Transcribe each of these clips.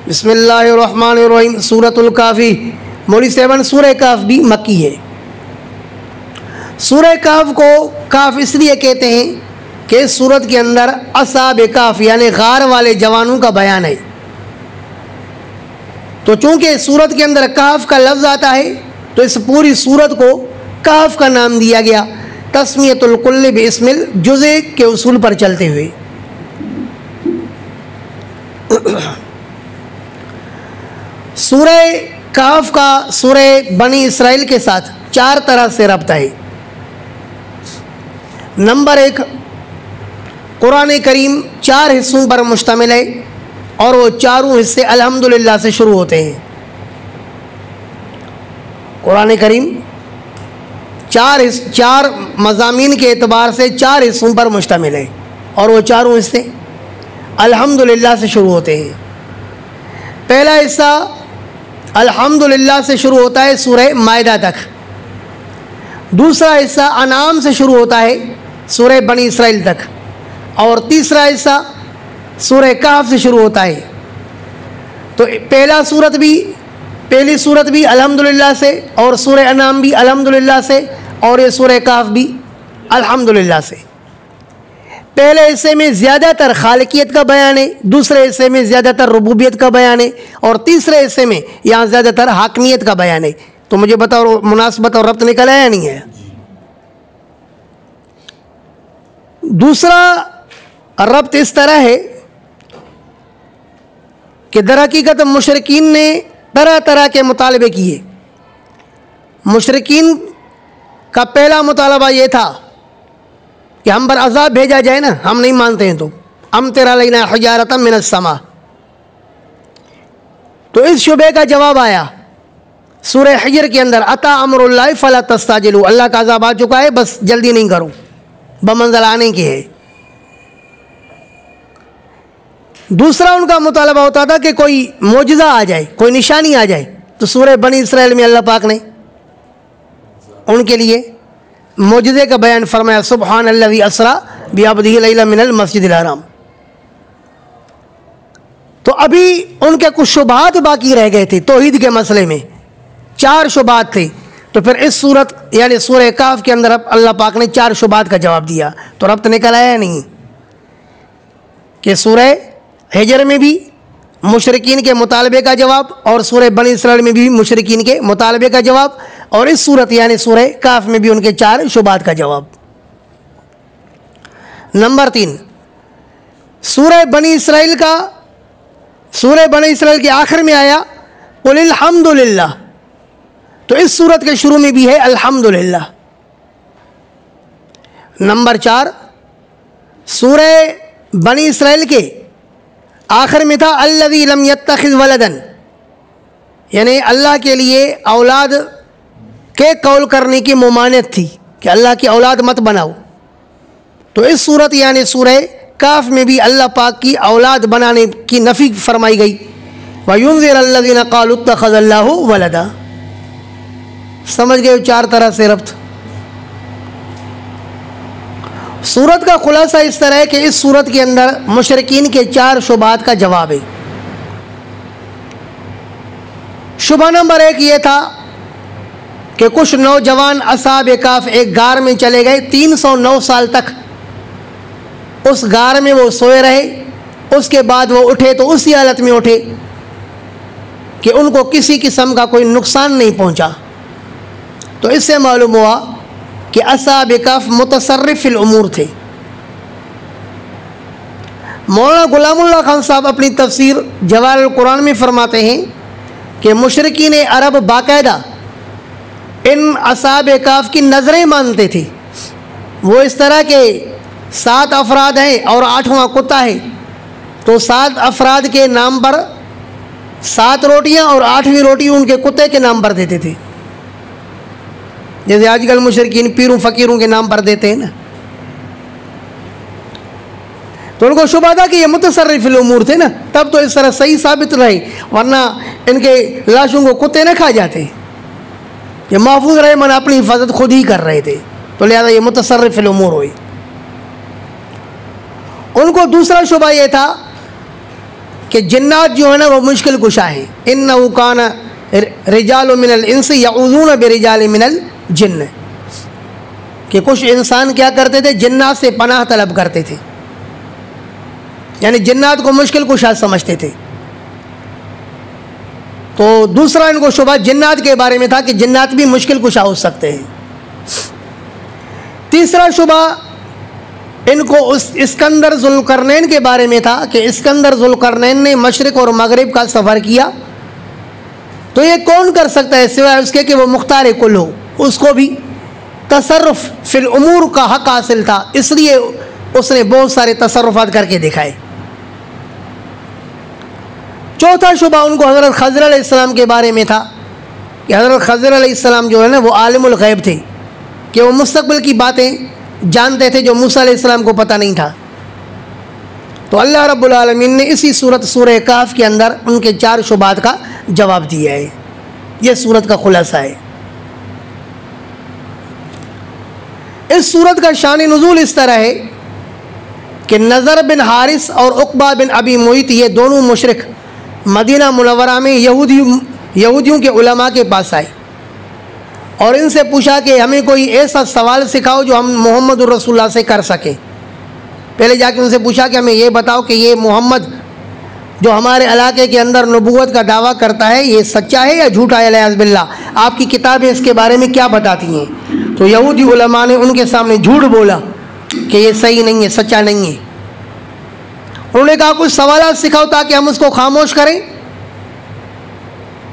बिस्मिल्लाहिर्रहमानिर्रहीम। सूरतुल काफ़ी मोली 7 सूरह काफ भी मक्की है। सूरह काफ को काफ इसलिए कहते हैं कि इस सूरत के अंदर असाब काफ यानी गार वाले जवानों का बयान है। तो चूँकि सूरत के अंदर काफ का लफ्ज़ आता है तो इस पूरी सूरत को काफ का नाम दिया गया, तस्मियतुल कुल्ल बिस्मिल जुज़े के उसूल पर चलते हुए। सूरह काफ का सूरह बनी इसराइल के साथ 4 तरह से रब्ता है। नंबर 1, कुरान करीम 4 हिस्सों पर मुश्तमिल है और वो चारों हिस्से अल्हम्दुलिल्लाह से शुरू होते हैं। कुरान करीम 4 मज़ामीन के एतबार से 4 हिस्सों पर मुश्तमिल है और वो चारों हिस्से अल्हम्दुलिल्लाह से शुरू होते हैं। पहला हिस्सा अल्हम्दुलिल्लाह से शुरू होता है सूरह मायदा तक। दूसरा हिस्सा अनाम से शुरू होता है सूरह बनी इसराइल तक। और तीसरा हिस्सा सूरह काफ से शुरू होता है। तो पहली सूरत भी अल्हम्दुलिल्लाह से और सूरह अनाम भी अल्हम्दुलिल्लाह से और ये सूरह काफ भी अल्हम्दुलिल्लाह से। पहले हिस्से में ज़्यादातर खालिकियत का बयान है, दूसरे हिस्से में ज़्यादातर रुबूबियत का बयान है और तीसरे हिस्से में यहाँ ज़्यादातर हाकमियत का बयान है। तो मुझे बताओ मुनासबत और रब्त निकल आया नहीं है? दूसरा रब्त इस तरह है कि दरहकीकत मुशरिकीन ने तरह तरह के मुतालबे किए। मुशरिकीन का पहला मुतालबा ये था कि हम पर अज़ाब भेजा जाए ना, हम नहीं मानते हैं तो हम तेरा लैना हिजारतम मिनस समा। तो इस शुबे का जवाब आया सूरह हिजर के अंदर, अता अमरुल्लाह फला तस्ताजिलू, अल्लाह का अज़ाब आ चुका है, बस जल्दी नहीं करो, बमंज़ल आने की है। दूसरा उनका मुतालबा होता था कि कोई मोजज़ा आ जाए, कोई निशानी आ जाए। तो सूरह बनी इसराइल में अल्लाह पाक ने उनके लिए मोजज़े का बयान फरमाया, सुब्हानल्लज़ी अस्रा बिअब्दिही लैलन मिनल मस्जिदिल हराम। तो अभी उनके कुछ शुबहात बाकी रह गए थे तौहीद के मसले में, 4 शुबहात थे। तो फिर इस सूरत यानी सूरह काफ के अंदर अल्लाह पाक ने 4 शुबहात का जवाब दिया। तो रब्त निकल आया नहीं कि सूरह हिजर में भी मुशरिकीन के मुतालबे का जवाब और सूरह बनी इसराइल में भी मुशरिकीन के मुतालबे का जवाब और इस सूरत यानी सूरह काफ में भी उनके 4 शुबहात का जवाब। नंबर 3, सूरह बनी इसराइल के आखिर में आया कुलिल हम्दुलिल्लाह। तो इस सूरत के शुरू में भी है अल्हम्दुलिल्लाह। नंबर 4, सूरह बनी इसराइल के आखिर में था अल्लज़ी लम यत्तखिज़ वलदन, यानी अल्लाह के लिए औलाद के कौल करने की मुमानियत थी कि अल्लाह की औलाद मत बनाओ। तो इस सूरत यानी सूरह काफ में भी अल्लाह पाक की औलाद बनाने की नफ़ी फरमाई गई। वयुनज़िरुल्लज़ीना क़ालू इत्तख़ज़ल्लाहु वलदा। समझ गए 4 तरह से रब्त। सूरत का खुलासा इस तरह है कि इस सूरत के अंदर मुशरिकीन के 4 शुबहात का जवाब है। शुबहा नंबर 1 ये था कि कुछ नौजवान असाब काफ एक गार में चले गए, 309 साल तक उस गार में वो सोए रहे। उसके बाद वो उठे तो उसी हालत में उठे कि उनको किसी किस्म का कोई नुकसान नहीं पहुंचा। तो इससे मालूम हुआ कि असाब काफ मुतसर्रिफ़िल उमूर थे। मौलाना गुलामुल्लाह खान साहब अपनी तफसीर जवाहिरुल कुरान में फरमाते हैं कि मुशरिकीन अरब बाकायदा इन असाब काफ की नज़रें मानते थे। वो इस तरह के 7 अफराद हैं और 8वां कुत्ता है, तो 7 अफराद के नाम पर 7 रोटियां और 8वीं रोटी उनके कुत्ते के नाम पर देते थे, जैसे आजकल मुशरिकीन पीरों फ़कीरों के नाम पर देते हैं ना। तो उनको शुबहा था कि ये मुतसर्रिफ़िल उमूर थे ना, तब तो इस तरह सही साबित रहे, वरना इनके लाशों को कुत्ते न खा जाते। ये महफूज रहे, मन अपनी हिफाजत खुद ही कर रहे थे, तो लिहाजा ये मुतसर्रिफ़िल उमूर हुई। उनको दूसरा शुबहा ये था कि जिन्नात जो है ना वो मुश्किल कुशा है। इन्नहु कान रिजाल मिनल इंस यऊज़ून बिरिजाल मिनल जिन्न, कि कुछ इंसान क्या करते थे, जिन्नात से पनाह तलब करते थे, यानी जिन्नात को मुश्किल कुशा समझते थे। तो दूसरा इनको शुबा जिन्नात के बारे में था कि जिन्नात भी मुश्किल कुशा हो सकते हैं। तीसरा शुबा इनको उस इस्कंदर ज़ुल्करनैन के बारे में था कि इस्कंदर ज़ुल्करनैन ने मशरिक़ और मगरिब का सफ़र किया, तो ये कौन कर सकता है सिवाय उसके कि वो मुख्तार कुल हो, उसको भी तसर्रुफ़ फिल उमूर का हक़ हासिल था, इसलिए उसने बहुत सारे तसर्रुफ़ात करके दिखाए। चौथा शुबा उनको हज़रत खज़र अलैहिस्सलाम के बारे में था कि हज़रत खज़र अलैहिस्सलाम जो है ना वो आलिमुल ग़ैब थे, कि वो मुस्तक़बिल की बातें जानते थे जो मूसा अलैहिस्सलाम को पता नहीं था। तो अल्लाह रब्बुल आलमीन ने इसी सूरह कहफ़ के अंदर उनके 4 शुबात का जवाब दिया है। यह सूरत का खुलासा है। इस सूरत का शान नुज़ूल इस तरह है कि नज़र बिन हारिस और उक़बा बिन अबी मुईत ये दोनों मुशरिक मदीना मुनव्वरा में यहूदियों के उलमा के पास आए और इनसे पूछा कि हमें कोई ऐसा सवाल सिखाओ जो हम मोहम्मद रसूलुल्लाह से कर सकें। पहले जाके उनसे पूछा कि हमें ये बताओ कि ये मोहम्मद जो हमारे इलाके के अंदर नबूवत का दावा करता है ये सच्चा है या झूठा है, अलियाज़ बिल्लाह, आपकी किताबें इसके बारे में क्या बताती हैं। तो यहूदी उलमा ने उनके सामने झूठ बोला कि ये सही नहीं है, सच्चा नहीं है। उन्होंने कहा कुछ सवाल सिखाओ ताकि हम उसको खामोश करें।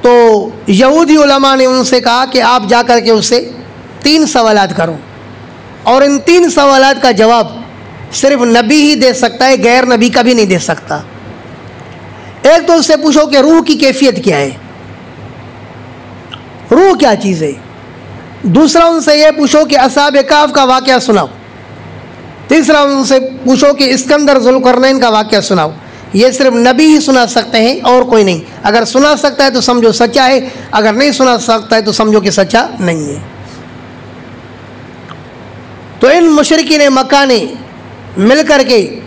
तो यहूदी उलमा ने उनसे कहा कि आप जा कर के उससे 3 सवालात करो और इन 3 सवालात का जवाब सिर्फ नबी ही दे सकता है, गैर नबी कभी नहीं दे सकता। एक तो उससे पूछो कि रूह की कैफियत क्या है, रूह क्या चीज़ है। दूसरा उनसे यह पूछो कि असहाब कहफ़ का वाक़या सुनाओ। तीसरा उनसे पूछो कि इस्कंदर ज़ुल्करनैन का वाक़या सुनाओ। ये सिर्फ नबी ही सुना सकते हैं और कोई नहीं। अगर सुना सकता है तो समझो सच्चा है, अगर नहीं सुना सकता है तो समझो कि सच्चा नहीं है। तो इन मुशरिकीन मक्का ने मिल कर के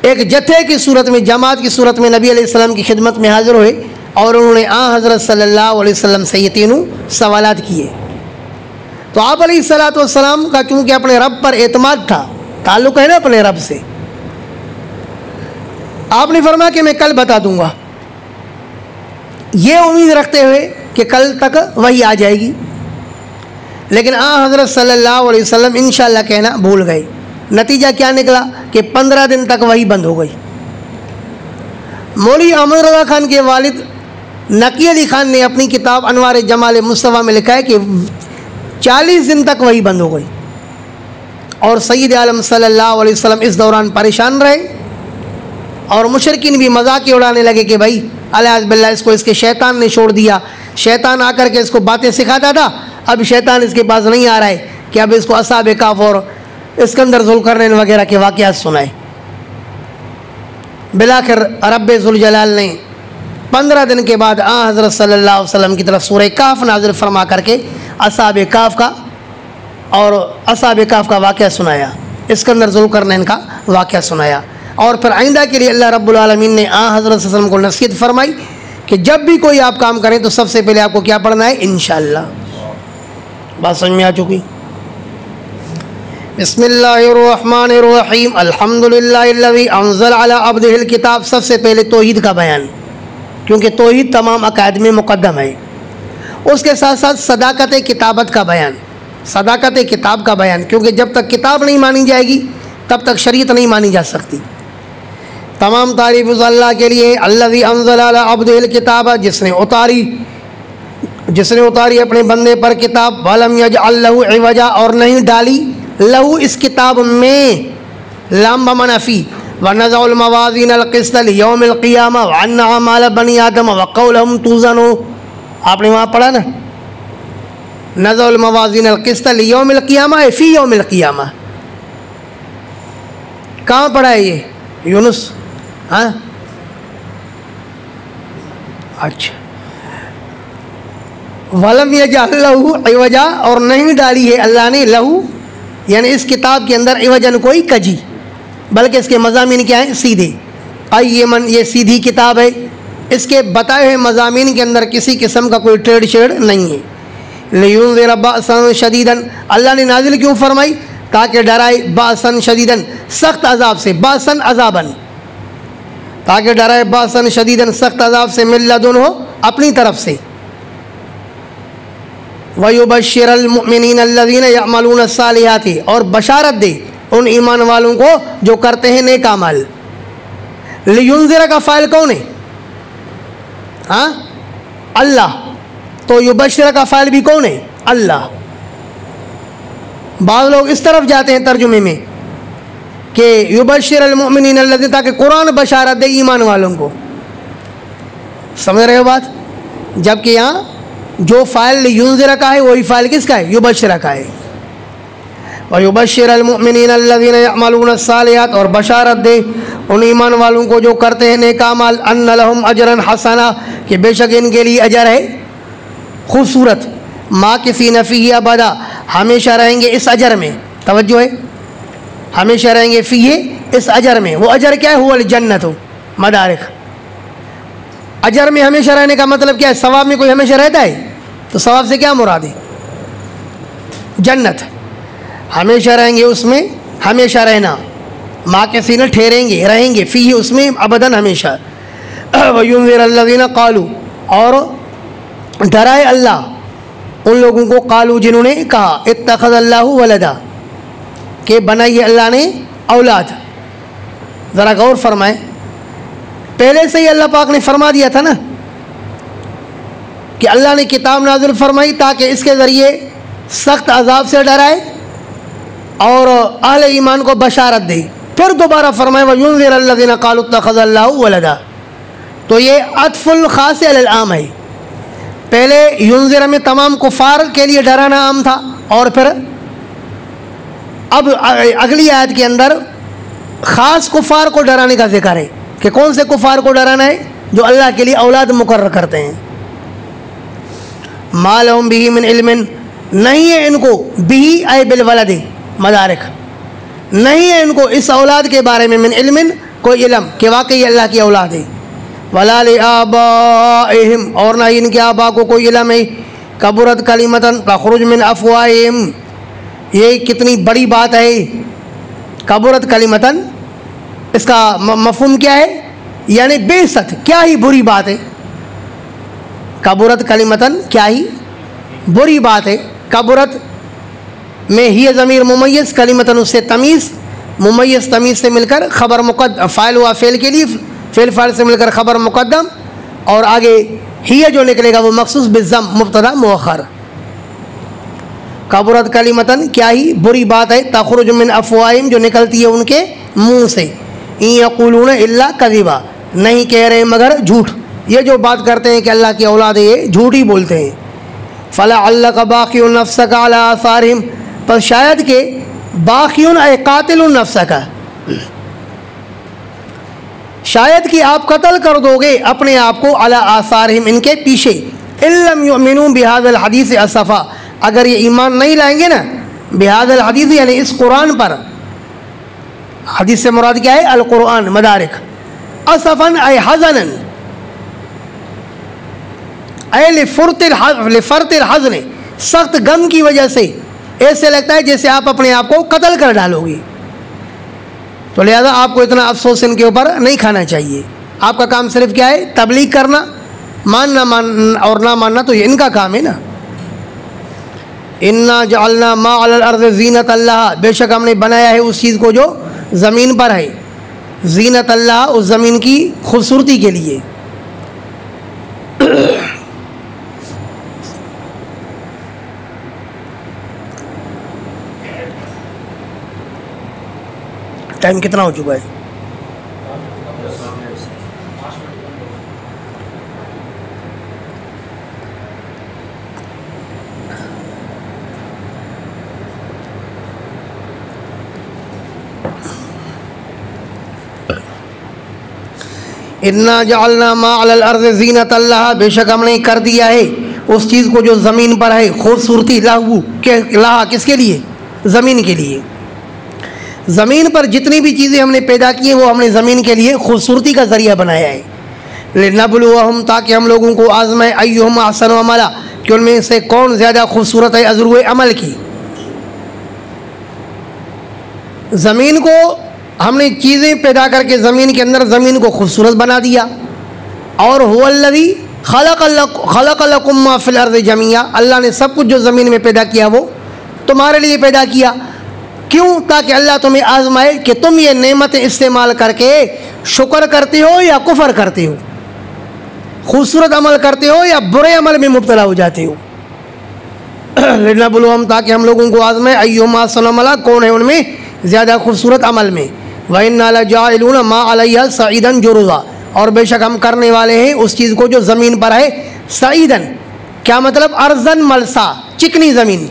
एक जत्थे की सूरत में, जमात की सूरत में नबी अलैहिस्सलाम की खिदमत में हाज़िर हुए और उन्होंने हज़रत सल्लल्लाहु अलैहि वसल्लम से ये तीनों सवालात किए। तो आप अलैहिस्सलाम का चूँकि अपने रब पर एतमाद था, ताल्लुक़ है ना अपने रब से, आपने फरमाया कि मैं कल बता दूंगा, ये उम्मीद रखते हुए कि कल तक वही आ जाएगी। लेकिन हज़रत सल्लल्लाहु अलैहि वसल्लम इंशाअल्लाह कहना भूल गए। नतीजा क्या निकला कि 15 दिन तक वही बंद हो गई। मौलवी अहमद रज़ा खान के वालिद नकी अली खान ने अपनी किताब अनवार जमाल मुस्तफ़ा में लिखा है कि 40 दिन तक वही बंद हो गई और सैयद आलम सल्लल्लाहु अलैहि वसल्लम इस दौरान परेशान रहे और मुशरिकीन भी मजाक उड़ाने लगे कि भाई अलियाज़ बिल्लाह इसको इसके शैतान ने छोड़ दिया, शैतान आकर के इसको बातें सिखाता था, अब शैतान इसके पास नहीं आ रहा है कि अब इसको असहाब कहफ़ और इस्कंदर ज़ुल्करनैन वगैरह के वाक़यात सुनाए। बिलाखिर रब्बे ज़ुल जलाल ने 15 दिन के बाद हज़रत सल्लल्लाहु अलैहि वसल्लम की तरफ सूरह कहफ़ नाज़िल फरमा करके असहाब कहफ़ का और असहाब कहफ़ का वाक़या सुनाया, इस्कंदर ज़ुल्करनैन का वाक़या सुनाया। और फिर आइंदा के लिए अल्लाह रब्बुल आलमीन ने हज़रत सल्लल्लाहु अलैहि वसल्लम को नसीहत फरमाई कि जब भी कोई आप काम करें तो सबसे पहले आपको क्या पढ़ना है, इंशाअल्लाह। बात समझ में आ चुकी। बिस्मिल्लाहिर्रहमानिर्रहीम अल्हम्दुलिल्लाहिल्लज़ी अंज़ल अला अब्दिहिल किताब। सबसे पहले तौहीद का बयान, क्योंकि तौहीद तमाम अकायद में मुक़द्दम है। उसके साथ साथ सदाकत किताबत का बयान, सदाकत किताब का बयान, क्योंकि जब तक किताब नहीं मानी जाएगी तब तक शरीयत नहीं मानी जा सकती। तमाम तारीफ़ उस अल्लाह के लिए अल्लज़ी अंज़ल अला अब्दिहिल किताब, जिसने उतारी अपने बंदे पर किताब, वलम यजअल लहू इवजा, और नहीं डाली लहू इस किताब में, लाम बमनफ़ी, व नज़अल मवाज़ीन अल-क़िस्त लियौमिल क़ियामा व अन्ना अमाल बनी आदम व क़ौलहुम तुज़नु। आपने वहाँ पढ़ा ना, नज़अल मवाज़ीन अल-क़िस्त लियौमिल क़ियामा है फ़ी यौमिल क़ियामा। कहाँ पढ़ा है ये यूनुस? हाँ अच्छा। वलम यजअल लहू इवजा, और नहीं डाली है अल्लाह ने लहू, यानी इस किताब के अंदर इवजन कोई कजी, बल्कि इसके मज़ामीन क्या हैं, सीधे। क़य्यमन, ये सीधी किताब है, इसके बताए हुए मज़ामीन के अंदर किसी किस्म का कोई टेढ़ छेड़ नहीं है। लियुनज़िर बअसन शदीदन, अल्लाह ने नाजिल क्यों फरमाई? ताकि डराए बअसन शदीदन, सख्त अजाब से, बअसन अजाबन, ताकि डराए बअसन शदीदन, सख्त अजाब से, मिन लदुन्हु, अपनी तरफ से। वयुबश्शिरल मुमिनीन अल्लज़ीना यअमलून अस्सालिहाति, और बशारत दे उन ईमान वालों को जो करते हैं नेक अमल। लियुनज़िर का फ़ाइल कौन है? हाँ, अल्लाह। तो युबश्शिर का फ़ाइल भी कौन है? अल्लाह। बाद लोग इस तरफ जाते हैं तर्जुमे में कि युबश्शिरल मुमिनीन अल्लज़ीना, ताकि कुरान बशारत दे ईमान वालों को। समझ रहे हो बात? जबकि यहाँ जो फ़ाइल युनज़िर का है वही फ़ाइल किसका है? युबश्शिर का है। और युबश्शिरल मुमिनीन अल्लज़ीना यअमलून अस्सालिहात, और बशारत दे उन ईमान वालों को जो करते हैं नेक अमल, अन्न लहुम अजरन हसना, कि बेशक इनके लिए अजर है खूबसूरत, माँ किसी नफ़ी अबदा, हमेशा रहेंगे इस अजर में। तवज्जो है, हमेशा रहेंगे फ़ी, इस अजर में। वो अजर क्या है? हुवल जन्नत मदारिक। अजर में हमेशा रहने का मतलब क्या है? सवाब में कोई हमेशा रहता है? तो सवाब से क्या मुराद है? जन्नत। हमेशा रहेंगे उसमें, हमेशा रहना, माँ के सीने ठहरेंगे, रहेंगे फ़ी, उसमें अबदन, हमेशा। वयुनज़िर अल्लज़ीना क़ालू, और डराए अल्लाह उन लोगों को, क़ालू जिन्होंने कहा, इत्तख़ज़ल्लाहु वलदा, कि बनाई अल्लाह ने औलाद। ज़रा गौर फरमाएँ, पहले से ही अल्लाह पाक ने फरमा दिया था ना कि अल्लाह ने किताब नाज़िल फरमाई ताकि इसके ज़रिए सख्त अजाब से डराए और अहले ईमान को बशारत दे। फिर दोबारा फरमाए वयुनज़िर अल्लज़ीना क़ालू इत्तख़ज़ल्लाहु वलदा। तो ये अत्फ़ुल ख़ास अलल आम है। पहले युनज़िर में तमाम कुफ़ार के लिए डराना आम था, और फिर अब अगली आयत के अंदर ख़ास कुफ़ार को डराने का जिक्र है कि कौन से कुफ़ार को डराना है? जो अल्लाह के लिए औलाद मुकर्रर करते हैं। मा लहुम बिही मिन इल्मिन, नहीं है इनको, बिही ऐ बिल वलद मदारिक, नहीं है इनको इस औलाद के बारे में, मिन इल्मिन, कोई इल्म कि वाकई अल्लाह की औलाद है। वला लि आबाइहिम, और ना इनके आबा को कोई इल्म है। कबुरत कलिमतन तख़रुज मिन अफ़वाहिहिम, ये कितनी बड़ी बात है। कबुरत कलिमतन, इसका मफ़हूम क्या है? यानी बेशक, क्या ही बुरी बात है। कबुरत कलिमतन, क्या ही बुरी बात है। कबुरत में ही ज़मीर मुमय्यज़, कलिमतन उससे तमीज़, मुमय्यज़ तमीज़ से मिलकर ख़बर मुक़द्दम, फ़ाइल हुआ फ़ेल के लिए, फ़ेल फ़ाइल से मिलकर ख़बर मुक़द्दम, और आगे ही जो निकलेगा वो मख़सूस बिज़्ज़म, मुब्तदा मुअख़्ख़र। कबुरत कलिमतन, क्या ही बुरी बात है, तख़रुज मिन अफ़वाहिहिम, जो निकलती है उनके मुँह से। इन यक़ूलून इल्ला कज़िबा, नहीं कह रहे मगर झूठ। ये जो बात करते हैं कि अल्लाह की औलाद है, ये झूठ ही बोलते हैं। फ़लअल्लक बाक़िउन नफ़्सक अला आसारिहिम, पर शायद के बाक़िउन ऐ क़ातिलुन नफ़्सक, शायद कि आप कत्ल कर दोगे अपने आप को, अला आसारिहिम, इनके पीछे। इल्लम युमिनू बिहाज़ल हदीस असफ़ा, अगर ये ईमान नहीं लाएंगे ना बिहाज़ल हदीस, यानी इस कुरान पर। हदीस से मुराद क्या है? अल कुरान मदारिक। असफ़न ऐ हज़नन, ऐ लिफ़र्तिल हज़न, सख्त गम की वजह से ऐसे लगता है जैसे आप अपने आप को कत्ल कर डालोगे। तो लिहाजा आपको इतना अफसोस इनके ऊपर नहीं खाना चाहिए। आपका काम सिर्फ क्या है? तबलीग करना, मानना और ना मानना तो ये इनका काम है ना। इन्ना जअलना मा अलल अर्ज़ ज़ीनत अल्लाह, बेशक हमने बनाया है उस चीज़ को जो ज़मीन पर है, ज़ीनत अल्लाह, उस ज़मीन की खूबसूरती के लिए। टाइम कितना हो चुका है? इन्ना जअलना मा अलल अर्ज़ ज़ीनत अल्लाह, बेशक हमने कर दिया है उस चीज़ को जो ज़मीन पर है खूबसूरती, लहू के, लाहा किसके लिए? ज़मीन के लिए। ज़मीन पर जितनी भी चीज़ें हमने पैदा की हैं वो हमने ज़मीन के लिए खूबसूरती का ज़रिया बनाया है। लिनबलुवहुम, ताकि हम लोगों को आज़माए, अय्युहुम अहसनु अमला, कि उनमें से कौन ज़्यादा खूबसूरत है अज़रुए अमल की। ज़मीन को हमने चीज़ें पैदा करके ज़मीन के अंदर ज़मीन को खूबसूरत बना दिया। और हुवल्लज़ी खलक़ लकुम मा फ़िल अर्ज़ि जमीआ, अल्लाह ने सब कुछ जो ज़मीन में पैदा किया वो तुम्हारे लिए पैदा किया। क्यों? ताकि अल्लाह तुम्हें आज़माए कि तुम ये नेमतें इस्तेमाल करके शुक्र करते हो या कुफ़र करते हो, खूबसूरत अमल करते हो या बुरे अमल में मुब्तला हो जाते हो। लिनबलुवहुम, ताकि हम लोगों को आज़माए, अय्युहुम अहसनु अमला, कौन है उनमें ज़्यादा खूबसूरत अमल में। व इन्ना लजाइलून मा अलैहा सईदन जुरुज़ा, और बेशक हम करने वाले हैं उस चीज़ को जो ज़मीन पर है सईदन, क्या मतलब अर्ज़न मलसा, चिकनी ज़मीन,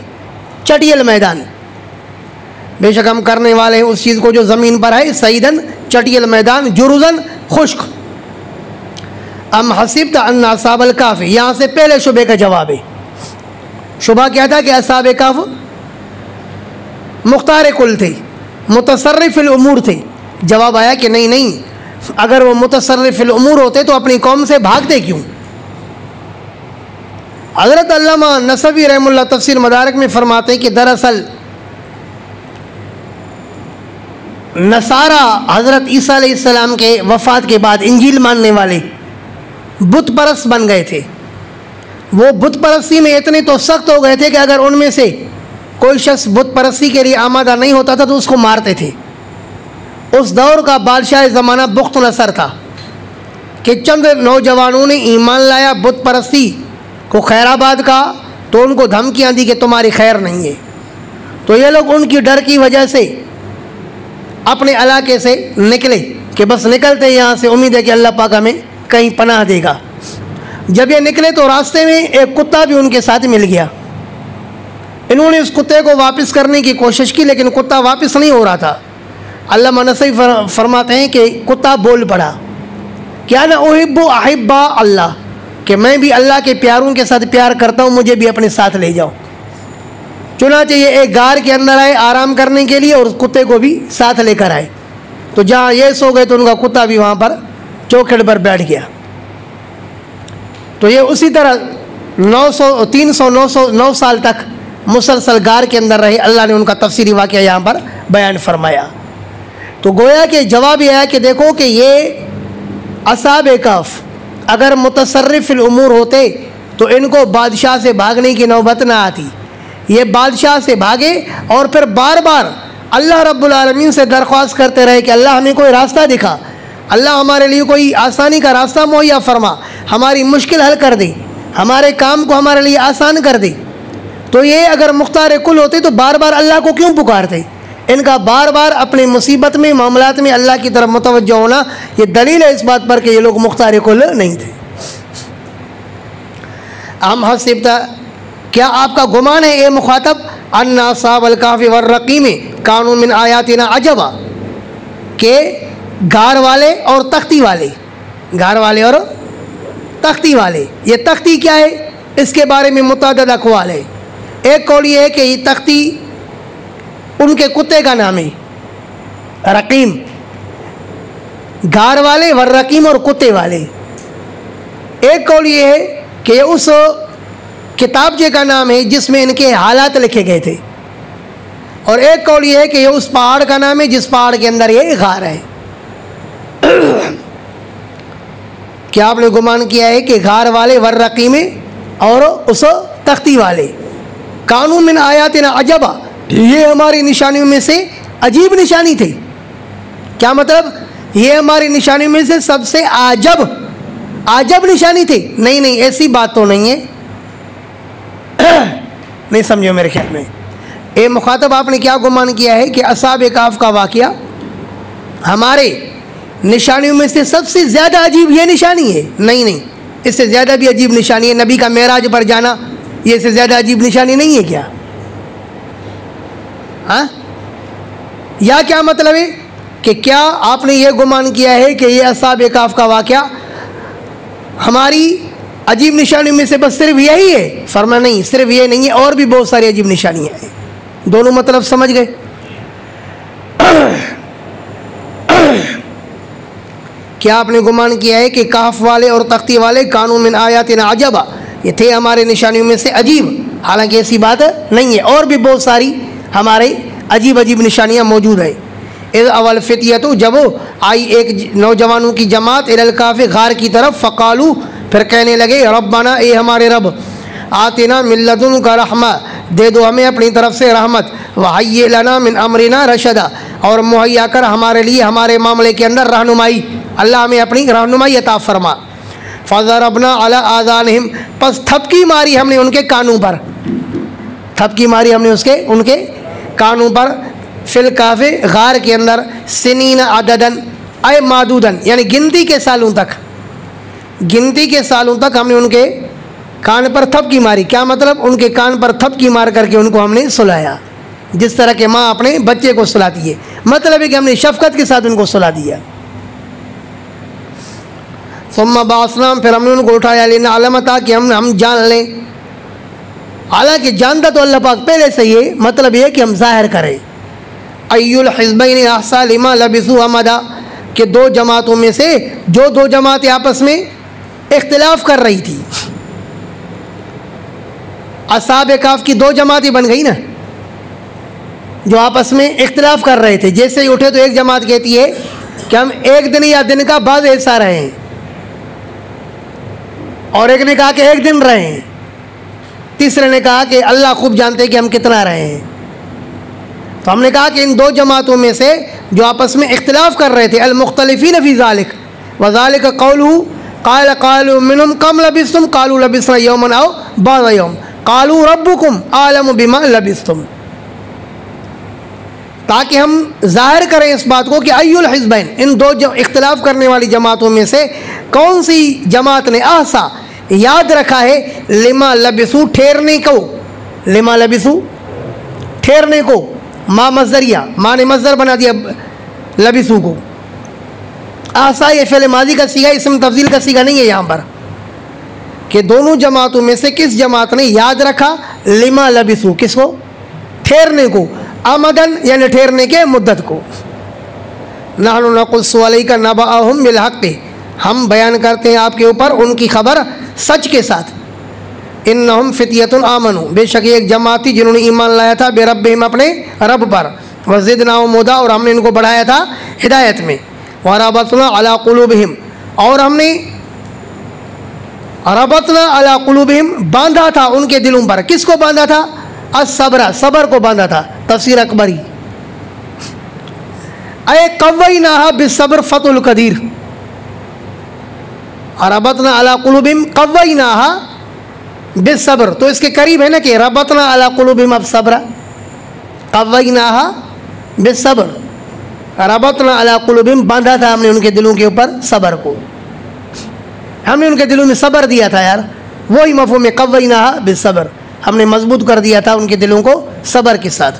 चटियल मैदान। बेशक हम करने वाले हैं उस चीज़ को जो ज़मीन पर है सईदन, चटियल मैदान, जुरुज़न, खुश्क। अम हसिब्त अन्ना अस्हाबल कहफ़, यहाँ से पहले शुबे का जवाब है। शुबा क्या था कि अस्हाब कहफ़ मुख्तार कुल थे, मुतसर्रिफ़िल उमूर थे। जवाब आया कि नहीं नहीं, अगर वो मुतसर्रिफ़िल उमूर होते तो अपनी कौम से भागते क्यों। हज़रत अल्लामा नसवी रहमुल्लाह तफ़सीर मदारिक में फरमाते हैं कि दरअसल नसारा हज़रत ईसा अलैहिस्सलाम के वफ़ात के बाद इंजील मानने वाले बुत परस्त बन गए थे। वो बुत परस्ती में इतने तो सख्त हो गए थे कि अगर उनमें से कोई शख्स बुत परस्ती के लिए आमादा नहीं होता था तो उसको मारते थे। उस दौर का बादशाह ज़माना बुख्त नसर था कि चंद नौजवानों ने ईमान लाया, बुत परस्ती को खैराबाद का, तो उनको धमकियाँ दी कि तुम्हारी खैर नहीं है। तो ये लोग उनकी डर की वजह से अपने इलाके से निकले कि बस निकलते यहाँ से, उम्मीद है कि अल्लाह पाक हमें कहीं पनाह देगा। जब ये निकले तो रास्ते में एक कुत्ता भी उनके साथ मिल गया। इन्होंने उस कुत्ते को वापस करने की कोशिश की लेकिन कुत्ता वापस नहीं हो रहा था। अल्लामा नसवी फरमाते हैं कि कुत्ता बोल पड़ा, क्या ना उहिब्बु अहिब्बा अल्लाह, कि मैं भी अल्लाह के प्यारों के साथ प्यार करता हूँ, मुझे भी अपने साथ ले जाओ। चुनांचे ये एक गार के अंदर आए आराम करने के लिए और उस कुत्ते को भी साथ लेकर आए। तो जहाँ ये सो गए तो उनका कुत्ता भी वहाँ पर चौखट पर बैठ गया। तो ये उसी तरह 900 साल तक मुसलसल गार के अंदर रहे। अल्लाह ने उनका तफसीरी वाक़या यहाँ पर बयान फरमाया। तो गोया कि जवाब यह है कि देखो कि ये अस्हाब कहफ़ अगर मुतसर्रिफ़िल उमूर होते तो इनको बादशाह से भागने की नौबत ना आती। ये बादशाह से भागे और फिर बार बार अल्लाह रब्बुल आलमीन से दरख्वास्त करते रहे कि अल्लाह हमें कोई रास्ता दिखा, अल्लाह हमारे लिए कोई आसानी का रास्ता मुहैया फरमा, हमारी मुश्किल हल कर दे, हमारे काम को हमारे लिए आसान कर दे। तो ये अगर मुख्तार कुल होते तो बार बार अल्लाह को क्यों पुकारते। इनका बार बार अपनी मुसीबत में मामलात में अल्लाह की तरफ मुतवज्जो होना ये दलील है इस बात पर कि ये लोग मुख्तार कुल नहीं थे। अम हसिब्ता, क्या आपका गुमान है ए मुखातब, अन्ना अस्हाबल कहफ़ वर्रक़ीम कानू मिन आयातिना अजबा, के गार वाले और तख्ती वाले, गार वाले और तख्ती वाले, ये तख्ती क्या है इसके बारे में मुतअद्दिद अक़वाल है। एक कौल ये है कि ये तख्ती उनके कुत्ते का नाम है रकीम, गार वाले वर्रक़ीम और कुत्ते वाले। एक कौल ये है कि उस किताबचे का नाम है जिसमें इनके हालात लिखे गए थे, और एक कौल ये है कि ये उस पहाड़ का नाम है जिस पहाड़ के अंदर ये गार है। क्या आपने गुमान किया है कि गार वाले वर्रक़ीम और उस तख्ती वाले कानू मिन आयातिना अजबा, ये हमारी निशानियों में से अजीब निशानी थी। क्या मतलब, ये हमारी निशानियों में से सबसे आजब निशानी थी। नहीं नहीं, ऐसी बात तो नहीं है। नहीं समझो मेरे ख्याल में। ए मुखातब, आपने क्या गुमान किया है कि अस्हाब कहफ़ का वाक़या हमारे निशानियों में से सबसे ज़्यादा अजीब ये निशानी है। नहीं नहीं, इससे ज़्यादा भी अजीब निशानी है नबी का मेराज पर जाना, ये इससे ज़्यादा अजीब निशानी नहीं है क्या? हाँ, या क्या मतलब है कि क्या आपने ये गुमान किया है कि ये अस्हाब कहफ़ का वाक़या हमारी अजीब निशानियों में से बस सिर्फ यही है? फरमा नहीं, सिर्फ ये नहीं है, और भी बहुत सारी अजीब निशानियाँ हैं। दोनों मतलब समझ गए। क्या आपने गुमान किया है कि काफ वाले और तख्ती वाले कानू मिन आयातिना अजबा, ये थे हमारे निशानियों में से अजीब। हालांकि ऐसी बात नहीं है, और भी बहुत सारी हमारे अजीब अजीब निशानियाँ मौजूद है। इस अवल फितियतु, जब आई एक नौजवानों की जमात इलल काफ़े गार की तरफ, फ़कालू, फिर कहने लगे रब्बना, ए हमारे रब, आतिना मिन लदुनका रहमा, दे दो हमें अपनी तरफ से रहमत, वहय्यि लना मिन अमरिना रशदा, और मुहैया कर हमारे लिए हमारे मामले के अंदर रहनुमाई, अल्लाह हमें अपनी रहनुमाई अता फरमा। फ़ज़रबना अला आज़ानिहिम, बस थपकी मारी हमने उनके कानों पर, थपकी मारी हमने उनके कानों पर, फिल काफ़े गार के अंदर, सिनीन अददन अय मादूदन, यानी गिनती के सालों तक, गिनती के सालों तक हमने उनके कान पर थपकी मारी। क्या मतलब? उनके कान पर थपकी मार करके उनको हमने सुलाया, जिस तरह के माँ अपने बच्चे को सुलाती है। मतलब है कि हमने शफकत के साथ उनको सुला दिया। सुम्मा बासनाम, फिर हमने उनको उठाया, लेना अलमता, कि हम जान लें। हालांकि जानता तो अल्लाह पाक पहले से ही है, मतलब ये कि हम जाहिर करें। अय्युल हिज़्बैन अहसा लिमा लबिसू अमदा, कि दो जमातों में से जो दो जमातें आपस में इख्तिलाफ कर रही थी, असहाब काफ की दो जमातें बन गई ना, जो आपस में इख्तिलाफ कर रहे थे। जैसे ही उठे तो एक जमात कहती है कि हम एक दिन या दिन का बाद हिस्सा रहे हैं, और एक ने कहा कि एक दिन रहे हैं, तीसरे ने कहा कि अल्लाह खूब जानते कि हम कितना रहे हैं। तो हमने कहा कि इन दो जमातों में से जो आपस में इख्तिलाफ कर रहे थे, अल मुख्तलिफीन फी ज़ालिक व ज़ालिक क़ौलुहु क़ाल क़ालू मिनहुम कम लबिस्तुम क़ालू लबिस्ना यौमन औ बअज़ यौम क़ालू रब्बुकुम आलमु बिमा लबिस्तुम, ताकि हम जाहिर करें इस बात को कि अय्युल हिज़्बैन, इन दो जो इख्तिलाफ करने वाली जमातों में से कौन सी जमात ने आहसा, याद रखा है, लिमा लबिसू, ठहरने को, लिमा लबिसू ठहरने को, माँ मज़दरिया, माँ ने मज़दर बना दिया लबिसू को। आहसा ये फ़िल माजी का सीगा, इसम तफ़ज़ील का सीगा नहीं है यहाँ पर, कि दोनों जमातों में से किस जमात ने याद रखा, लिमा लबिसू, किसको? ठहरने को, आमदन यानी ठहरने के मुद्दत को। नहनु नक़ुस्सु अलैका नबअहुम बिल हक़्क़ि, हम बयान करते हैं आपके ऊपर उनकी खबर सच के साथ। इन्नहुम फ़ित्यतुन आमनू, बेशक एक जमात थी जिन्होंने ईमान लाया था बिरब्बिहिम, अपने रब पर, वज़िदनाहुम हुदा, और हमने इनको बढ़ाया था हिदायत में, व रबतना अला क़ुलूबिहिम, और हमने रबतना अला क़ुलूबिहिम, बांधा था उनके दिलों पर। किसको बांधा था? अस्सब्र, सब्र को बांधा था। तफसीर अकबरी, अय कव्वैनाहा बिस्सब्र फतुल कदीर, रबतना अला क़ुलूबिहिम कव्वैनाहा बिस्सब्र, तो इसके करीब है ना कि रबतना अला क़ुलूबिहिम अब सब्र, कव्वैनाहा बिस्सब्र, रबतना अला क़ुलूबिहिम, बांधा था हमने उनके दिलों के ऊपर सब्र को, हमने उनके दिलों में सब्र दिया था यार, वही मफ़हूम में कव्वैनाहा बिस्सब्र, हमने मजबूत कर दिया था उनके दिलों को सब्र के साथ।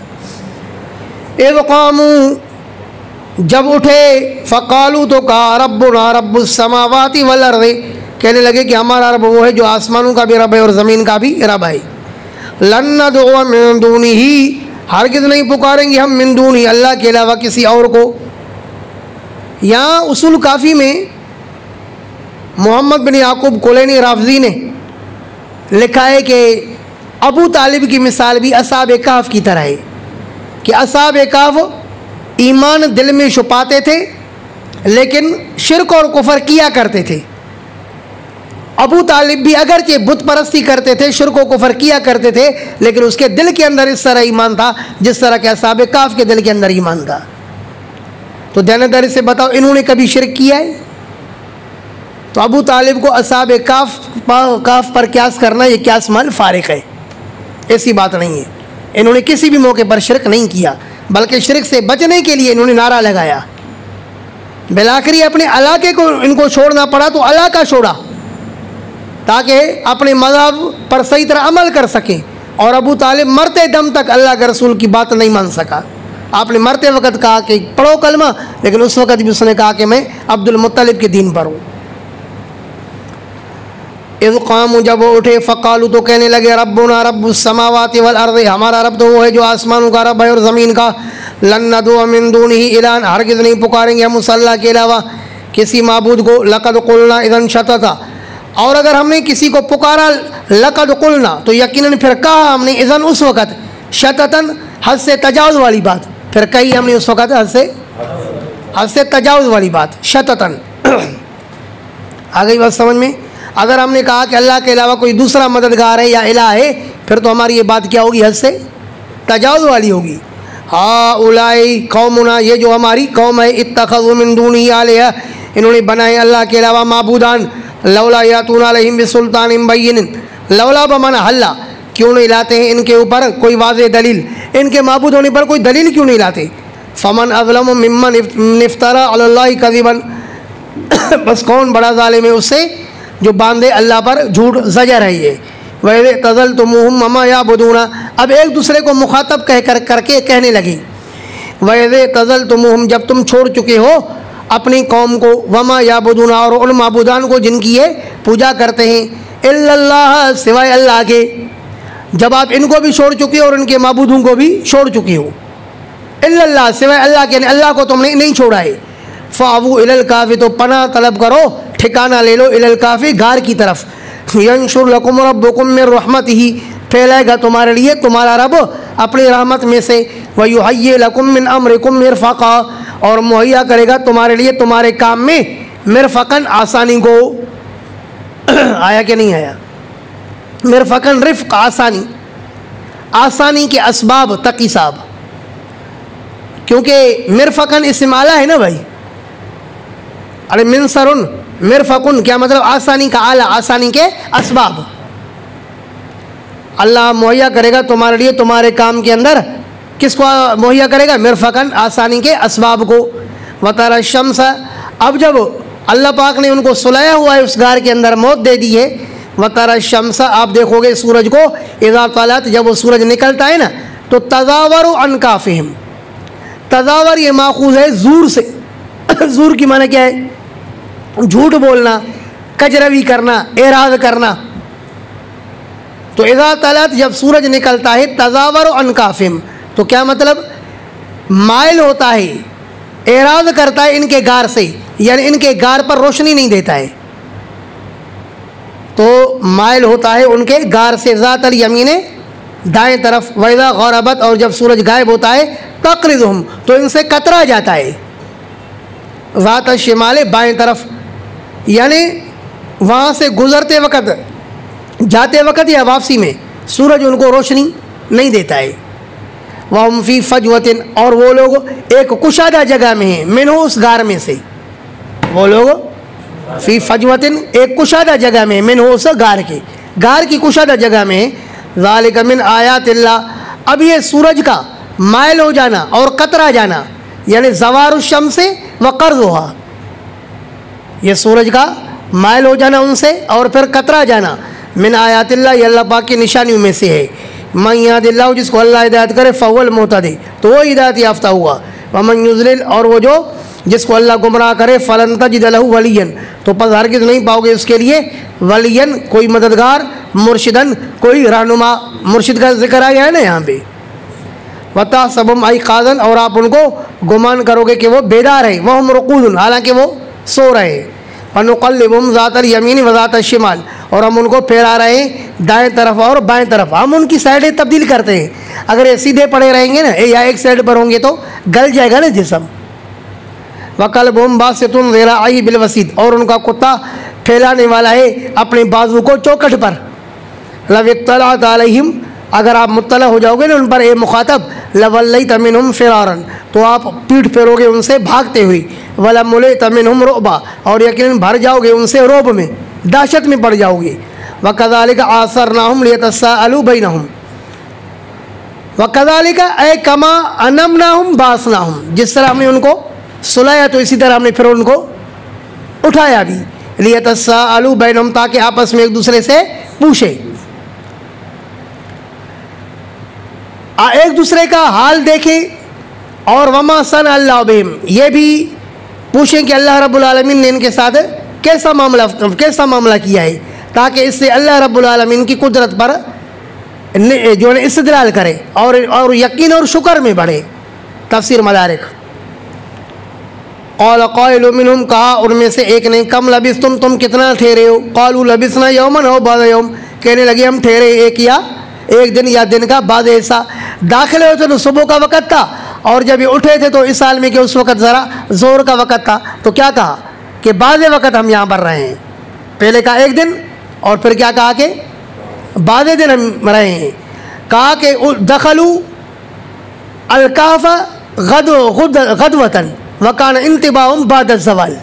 इज़ क़ामू, जब उठे, फ़क़ालू, तो कहा रब्बुना रब्बुस समावाति वल अर्ज़ि, कहने लगे कि हमारा रब वो है जो आसमानों का भी रब है और ज़मीन का भी रब है। लन नदअ मिन दूनिही, हरगिज़ नहीं पुकारेंगे हम मिन दूनिही, अल्लाह के अलावा किसी और को। यहाँ उसूल काफ़ी में मोहम्मद बिन याकूब कोलैनी राफ़ज़ी ने लिखा है कि अबू तालिब की मिसाल भी असहाब कहफ़ की तरह है, कि असहाब कहफ़ ईमान दिल में छुपाते थे लेकिन शिर्क और कुफर किया करते थे। अबू तालिब भी अगरचे बुत परस्ती करते थे, शिर्क और कुफर किया करते थे, लेकिन उसके दिल के अंदर इस तरह ईमान था जिस तरह के असहाब कहफ़ के दिल के अंदर ईमान था। तो ध्यानदारी से बताओ, इन्होंने कभी शिर्क किया है? तो अबू तालिब को असहाब कहफ़ पर क्यास करना, ये क्यास माल फारिक है, ऐसी बात नहीं है। इन्होंने किसी भी मौके पर शिर्क नहीं किया, बल्कि शिर्क से बचने के लिए इन्होंने नारा लगाया। बिलाखिरी अपने इलाके को इनको छोड़ना पड़ा तो अला का छोड़ा, ताकि अपने मज़हब पर सही तरह अमल कर सकें। और अबू तालिब मरते दम तक अल्लाह के रसूल की बात नहीं मान सका। आपने मरते वक़्त कहा कि पढ़ो कलमा, लेकिन उस वक़्त भी उसने कहा कि मैं अब्दुल मुत्तलिब के दीन पर हूँ। इज़ क़ामू, जब वो उठे, फ़क़ालू, तो कहने लगे रब्बुना रब्बुस समावाति वल अर्ज़ि, हमारा रब तो वो है जो आसमानों का रब है और ज़मीन का। लन नदअ मिन दूनिही इलाहन, हरगिज़ नहीं पुकारेंगे हम उस अल्लाह के अलावा किसी माबूद को, लक़द क़ुलना इज़न शतता, और अगर हमने किसी को पुकारा लक़द क़ुलना तो यकीनन फिर कहा हमने, इज़न उस वक़्त, शततन हद से तजावुज़ वाली बात, फिर कही हमने उस वक़्त हद से तजावुज़ वाली बात, शततन। आ गई बात समझ में? अगर हमने कहा कि अल्लाह के अलावा कोई दूसरा मददगार है या इलाह है, फिर तो हमारी ये बात क्या होगी, हद से तजावुज़ वाली होगी। हाँ उलाई कौमुना, ये जो हमारी कौम है, इत्तख़ज़ू मिन दूनिही आलिहा, इन्होंने बनाए अल्लाह के अलावा माबूदान, लौला यातूना अलैहिम बिसुल्तानिन बय्यिन, लौला बमाना हल्ला, क्यों नहीं लाते हैं इनके ऊपर कोई वाज़ेह दलील, इनके माबूद होने पर कोई दलील क्यों नहीं लाते। फ़मन अज़लमु मिम्मन इफ्तरा अलल्लाहि कज़िबन, बस कौन बड़ा ज़ालिम है उससे जो बांधे अल्लाह पर झूठ, ज़जर है ये। वह तज़लतुमुहुम वमा याबुदूना, अब एक दूसरे को मुखातब करके कहने लगी, वह तज़लतुमुहुम, जब तुम छोड़ चुके हो अपनी कौम को, वमा याबुदूना, और उन माबूदान को जिनकी ये पूजा करते हैं, इल्लल्लाह, सिवाय अल्लाह के, जब आप इनको भी छोड़ चुके हो और इनके माबूदों को भी छोड़ चुके हो, इल्लल्लाह, सिवाय अल्लाह के, अल्लाह को तुमने नहीं छोड़ा है। फ़ावू इलल काफ़ी, तो पनाह तलब करो, ठिकाना ले लो, इलल काफ़ी, गार की तरफ, यंशुर लकुम रब्बुकुम मिन रहमतिही, फैलाएगा तुम्हारे लिए तुम्हारा रब अपनी रहमत में से, वयुहय्यि लकुम मिन अम्रिकुम मिरफ़क़ा, और मुहैया करेगा तुम्हारे लिए तुम्हारे काम में मिरफ़क़न, आसानी को। आया कि नहीं आया? मिरफ़क़न रिफ़्क़, आसानी, आसानी के असबाब तकीसाब, क्योंकि मिरफ़क़न इस्म आला है ना भाई। अरे मिनसरुन मिरफ़क़ुन क्या मतलब? आसानी का आला, आसानी के असबाब। अल्लाह मुहैया करेगा तुम्हारे लिए तुम्हारे काम के अंदर, किसको मुहैया करेगा? मिरफ़क़न, आसानी के असबाब को। वतरा शम्स, अब जब अल्लाह पाक ने उनको सुलाया हुआ है उस गार के अंदर, मौत दे दी है, वतरा शम्स, आप देखोगे सूरज को, इज़ा तलत, जब वो सूरज निकलता है ना, तो तज़ावरु अन काफ़िहिम, तज़ावर ये माखूज़ है ज़ूर से। ज़ूर की माने क्या है? झूठ बोलना, कजरवी करना, एराज़ करना। तो इज़ा तलत, जब सूरज निकलता है, तज़ावर अन काफ़िम, तो क्या मतलब? माइल होता है, एराज़ करता है इनके गार से, यानी इनके गार पर रोशनी नहीं देता है, तो माइल होता है उनके गार से, ज़ातल यमीने, दाएं तरफ, वइज़ा ग़रबत, और जब सूरज गायब होता है, तक़रिज़ुहुम, तो इनसे कतरा जाता है, ज़ात शिमाले, बाएं तरफ, यानी वहाँ से गुज़रते वक़्त, जाते वक़्त या वापसी में सूरज उनको रोशनी नहीं देता है। वहम फ़ी फ़जवतिन, और वो लोग एक कुशादा जगह में हैं, मिन्हु, उस गार में से, वो लोग फ़ी फ़जवतिन, एक कुशादा जगह में, मिन्हु, उस गार के, गार की कुशादा जगह में। ज़ालिक मिन आयातिल्लाह, अब ये सूरज का माइल हो जाना और कतरा जाना, यानी ज़वारु शम्स व क़र्ज़ुहा, ये सूरज का माइल हो जाना उनसे और फिर कतरा जाना, मिन आयातिल्लाह, ये अल्लाह पाक की निशानियों में से है। मन यहदिल्लाहु, जिसको अल्लाह हिदायत करे, फ़हुवल मुहतदी, तो वो हिदायत याफ्ता हुआ। व मन युज़लिल, और वो जो जिसको अल्लाह गुमराह करे, फ़लन तजिद लहु वलियन, तो बस हरगिज़ नहीं पाओगे उसके लिए वलियन, कोई मददगार, मुर्शिदन, कोई रहनुमा। मुर्शिद का जिक्र आया है ना यहाँ पे। वतहसबुहुम अयक़ाज़न, और आप उनको गुमान करोगे कि वो बेदार है, वहुम रुक़ूदुन, हालांकि वो सो रहे। वनुक़ल्लिबुहुम ज़ातल यमीन व ज़ातल शिमाल, और हम उनको फेरा रहे हैं दाएं तरफ और बाएं तरफ, हम उनकी साइडें तब्दील करते हैं। अगर ये सीधे पड़े रहेंगे ना, या एक साइड पर होंगे तो गल जाएगा ना जिस्म। वक़ल्बुहुम बासितुन ज़िराअही बिलवसीद, और उनका कुत्ता फैलाने वाला है अपने बाजू को चौखट पर। लव इत्तलअत अलैहिम, अगर आप मुत्तला हो जाओगे ना उन पर, ए मुखातब, लवल्लैत मिनहुम फ़िरारन, तो आप पीठ फेरोगे उनसे भागते हुए। वलमुलैत मिनहुम रुअबा, और यकीनन भर जाओगे उनसे रोब में, दहशत में पड़ जाओगे। वकज़ालिक आसरनाहुम लियतसाअलू बैनहुम, वकज़ालिक ऐ कमा अनमनाहुम बासनाहुम, जिस तरह हमने उनको सुलाया तो इसी तरह हमने फिर उनको उठाया भी। लियतसाअलू बैनहुम, ताकि आपस में एक दूसरे से पूछे, एक दूसरे का हाल देखें। और वमा सन अल्लाह बिहिम, ये भी पूछें कि अल्लाह रब्बुल आलमीन ने इनके साथ कैसा मामला किया है, ताकि इससे अल्लाह रब्बुल आलमीन की कुदरत पर जो है इस्तिदलाल करे और यकीन और शुक्र में बढ़े। तफसीर मदारिक। क़ाल क़ाइलुम मिनहुम, कहा उनमें से एक ने, कम लबिस्तुम, तुम कितना ठहरे हो? क़ालू लबिस्ना यौमन औ बअद यौम, कहने लगे हम ठहरे एक दिन या दिन का बाद हिस्सा। दाखिल हुए थे तो सुबह का वक़्त था, और जब ये उठे थे तो इस साल में कि उस वक़्त ज़रा ज़ोर का वक़्त था। तो क्या कहा कि बाद वक़्त हम यहाँ पर रहे हैं। पहले कहा एक दिन, और फिर क्या कहा कि बाद दिन हम रहे हैं। कहा कि दखलू अलकाफ़ा गदवतन वकान इंतिबाहुम बाद ज़वाल,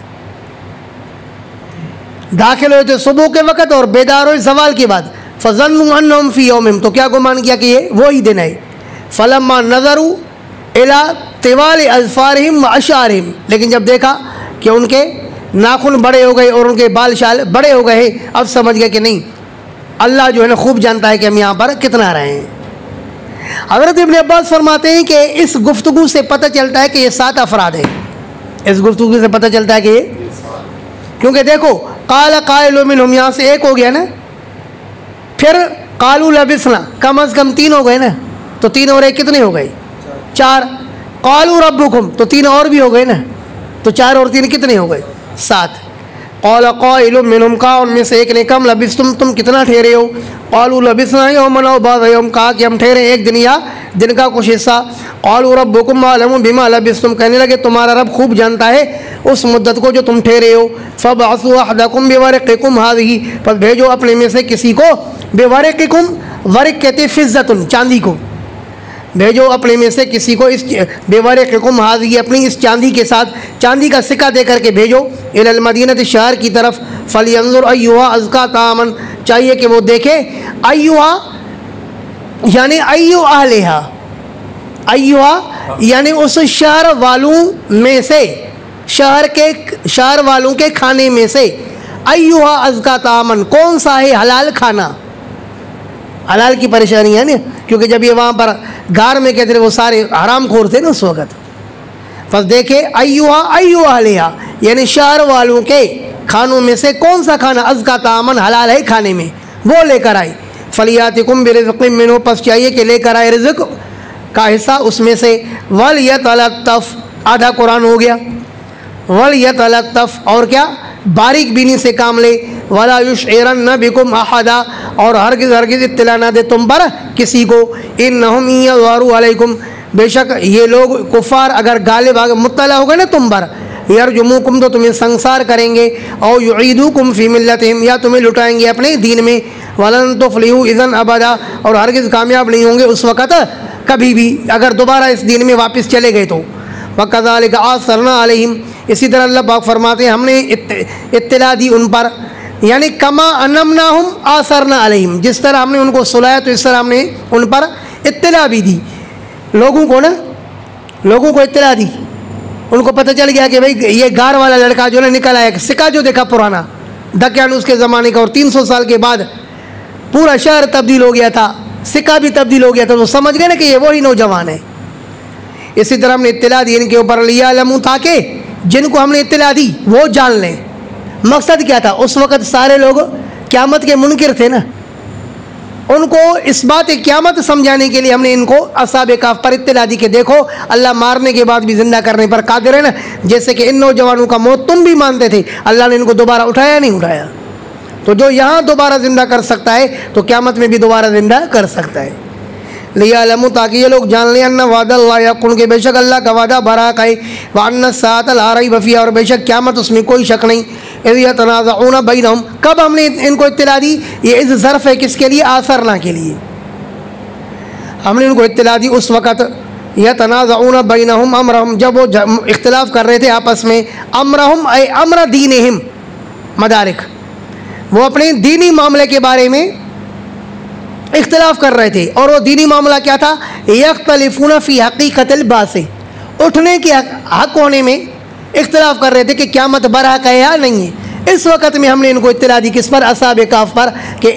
दाखिल हुए थे सुबह के वक़्त और बेदार हुए ज़वाल के बाद। फ़ज़न्नु अन्नहुम फ़ी यौमिम, तो क्या गुमान किया कि ये वही दिन है। फ़लम्मा नज़रू इला तिवाल अज़फ़ारिहिम व अशारिहिम, लेकिन जब देखा कि उनके नाखून बड़े हो गए और उनके बाल शाल बड़े हो गए, अब समझ गए कि नहीं, अल्लाह जो है ना खूब जानता है कि हम यहाँ पर कितना रहे हैं। हज़रत इब्न अब्बास फरमाते हैं कि इस गुफ्तगू से पता चलता है कि ये 7 अफराद हैं। इस गुफ्तगू से पता चलता है कि ये, क्योंकि देखो क़ाल क़ाइलुम मिनहुम, यहाँ से एक हो गया ना, फिर क़ालू लबिस्ना, कम अज़ कम 3 हो गए ना, तो 3 और 1 कितने हो गए? 4। क़ालू रब्बुकुम, तो 3 और भी हो गए ना, तो 4 और 3 कितने हो गए? 7। क़ाल क़ाइलुम मिनहुम, कहा उनमें से एक ने, कम लबिस्तुम, तुम कितना ठहरे हो? क़ालू लबिस्ना यौमन औ बअद यौम, कहा कि हम ठहरे एक दिन या दिन का कुछ हिस्सा। क़ालू रब्बुकुम अअलमु बिमा लबिस्तुम, कहने लगे तुम्हारा रब खूब जानता है उस मुद्दत को जो तुम ठहरे हो। फ़बअसू अहदकुम बिवरक़िकुम हाज़िही, बस भेजो अपने में से किसी को, बिवरक़िकुम, वरक़ कहते फ़िज़्ज़तुन, चांदी को, भेजो अपने में से किसी को इस बेवरक़िकुम हाज़िही, अपनी इस चांदी के साथ, चांदी का सिक्का दे करके भेजो, इलल मदीनति, शहर की तरफ। फ़लियंज़ुर अय्युहा अज़का तामन, चाहिए कि वो देखे, अय्युहा यानी अय्यु अहलिहा, अय्युहा यानी उस शहर वालों में से, शहर वालों के खाने में से, अय्युहा अज़का तामन, कौन सा है हलाल खाना। हलाल की परेशानी है ना, क्योंकि जब ये वहाँ पर गार में कहते थे वो सारे हराम खोर थे ना उस वक़्त। बस देखे अय्युहा अय्यु अहलिहा, यानी शहर वालों के खानों में से कौन सा खाना अज़का तामन हलाल है खाने में, वो लेकर आए। फ़लियातिकुम बिरिज़्क़िम मिन्हु, पस चाहिए कि लेकर आए रिज़्क़ का हिस्सा उसमें से। वलयतलत्तफ़, आधा कुरान हो गया। वलयतलत्तफ़, और क्या, बारीक बीनी से काम ले। वला युशइरन्न बिकुम अहदा, और हरगिज़ हरगिज़ इत्तला ना दे तुम पर किसी को। इन्नहुम यज़हरू अलैकुम, बेशक ये लोग कुफ़ार अगर गालिब मुत्तला हो गए ना तुम पर, यरजुमुकुम, तो तुम्हें संसार करेंगे, और युईदुकुम फ़ी मिल्लतिहिम, या तुम्हें लुटाएंगे अपने दीन में। वलन तुफ़्लिहू इज़न अबदा, और हरगिज़ कामयाब नहीं होंगे उस वक़्त कभी भी, अगर दोबारा इस दीन में वापस चले गए तो। वकज़ालिक आसरना अलैहिम, इसी तरह अल्लाह पाक फरमाते हैं हमने इत्तला दी उन पर, यानी कमा अनमनाहुम आसरना अलैहिम, जिस तरह हमने उनको सुलाया तो इस तरह हमने उन पर इत्तला भी दी। लोगों को ना, लोगों को इत्तला दी, उनको पता चल गया कि भाई ये गार वाला लड़का जो ना निकल आया, सिक्का जो देखा पुराना दक्यानुस के ज़माने का, और 300 साल के बाद पूरा शहर तब्दील हो गया था, सिक्का भी तब्दील हो गया था, तो समझ गए ना कि ये वही नौजवान है। इसी तरह हमने इत्तला दी इनके ऊपर, लियालमू, ताकि जिनको हमने इत्तला दी वो जान लें। मकसद क्या था, उस वक़्त सारे लोग क़यामत के मुनकिर थे ना, उनको इस बात क़यामत समझाने के लिए हमने इनको असहाबे कहफ़ पर इत्तला दी कि देखो अल्लाह मारने के बाद भी ज़िंदा करने पर कादिर है ना, जैसे कि इन नौजवानों का मौत तुम भी मानते थे, अल्लाह ने इनको दोबारा उठाया नहीं उठाया, तो जो यहाँ दोबारा ज़िंदा कर सकता है तो क़यामत में भी दोबारा ज़िंदा कर सकता है। लियालमू, ताकि ये लोग जान लें, अन्ना वादल्लाहि हक़्क़ुन, के बेशक अल्लाह का वादा बराक है, व अन्ना साअत ला रैब फ़ीहा, और बेशक क़यामत उसमें कोई शक नहीं। इज़ यतनाज़ऊन बैनहुम, कब हमने इनको इत्तला दी, ये इस ज़र्फ़ है किसके लिए, आसरना के लिए। हमने इनको इत्तला दी उस वक़्त, यतनाज़ऊन बैनहुम अमरहुम, जब वो इख्तिलाफ़ कर रहे थे आपस में, अमरहुम ऐ अम्र दीनिहिम, मदारिक, वो अपने दीनी मामले के बारे में इख्तिलाफ़ कर रहे थे। और वो दीनी मामला क्या था, यख्तलिफून फ़ी हक़ीक़तिल बास, उठने के हक़ होने में इख्तिलाफ़ कर रहे थे कि क़यामत बरहक है या नहीं है। इस वक़्त में हमने इनको इत्तला दी किस पर, असहाबे कहफ़ पर, कि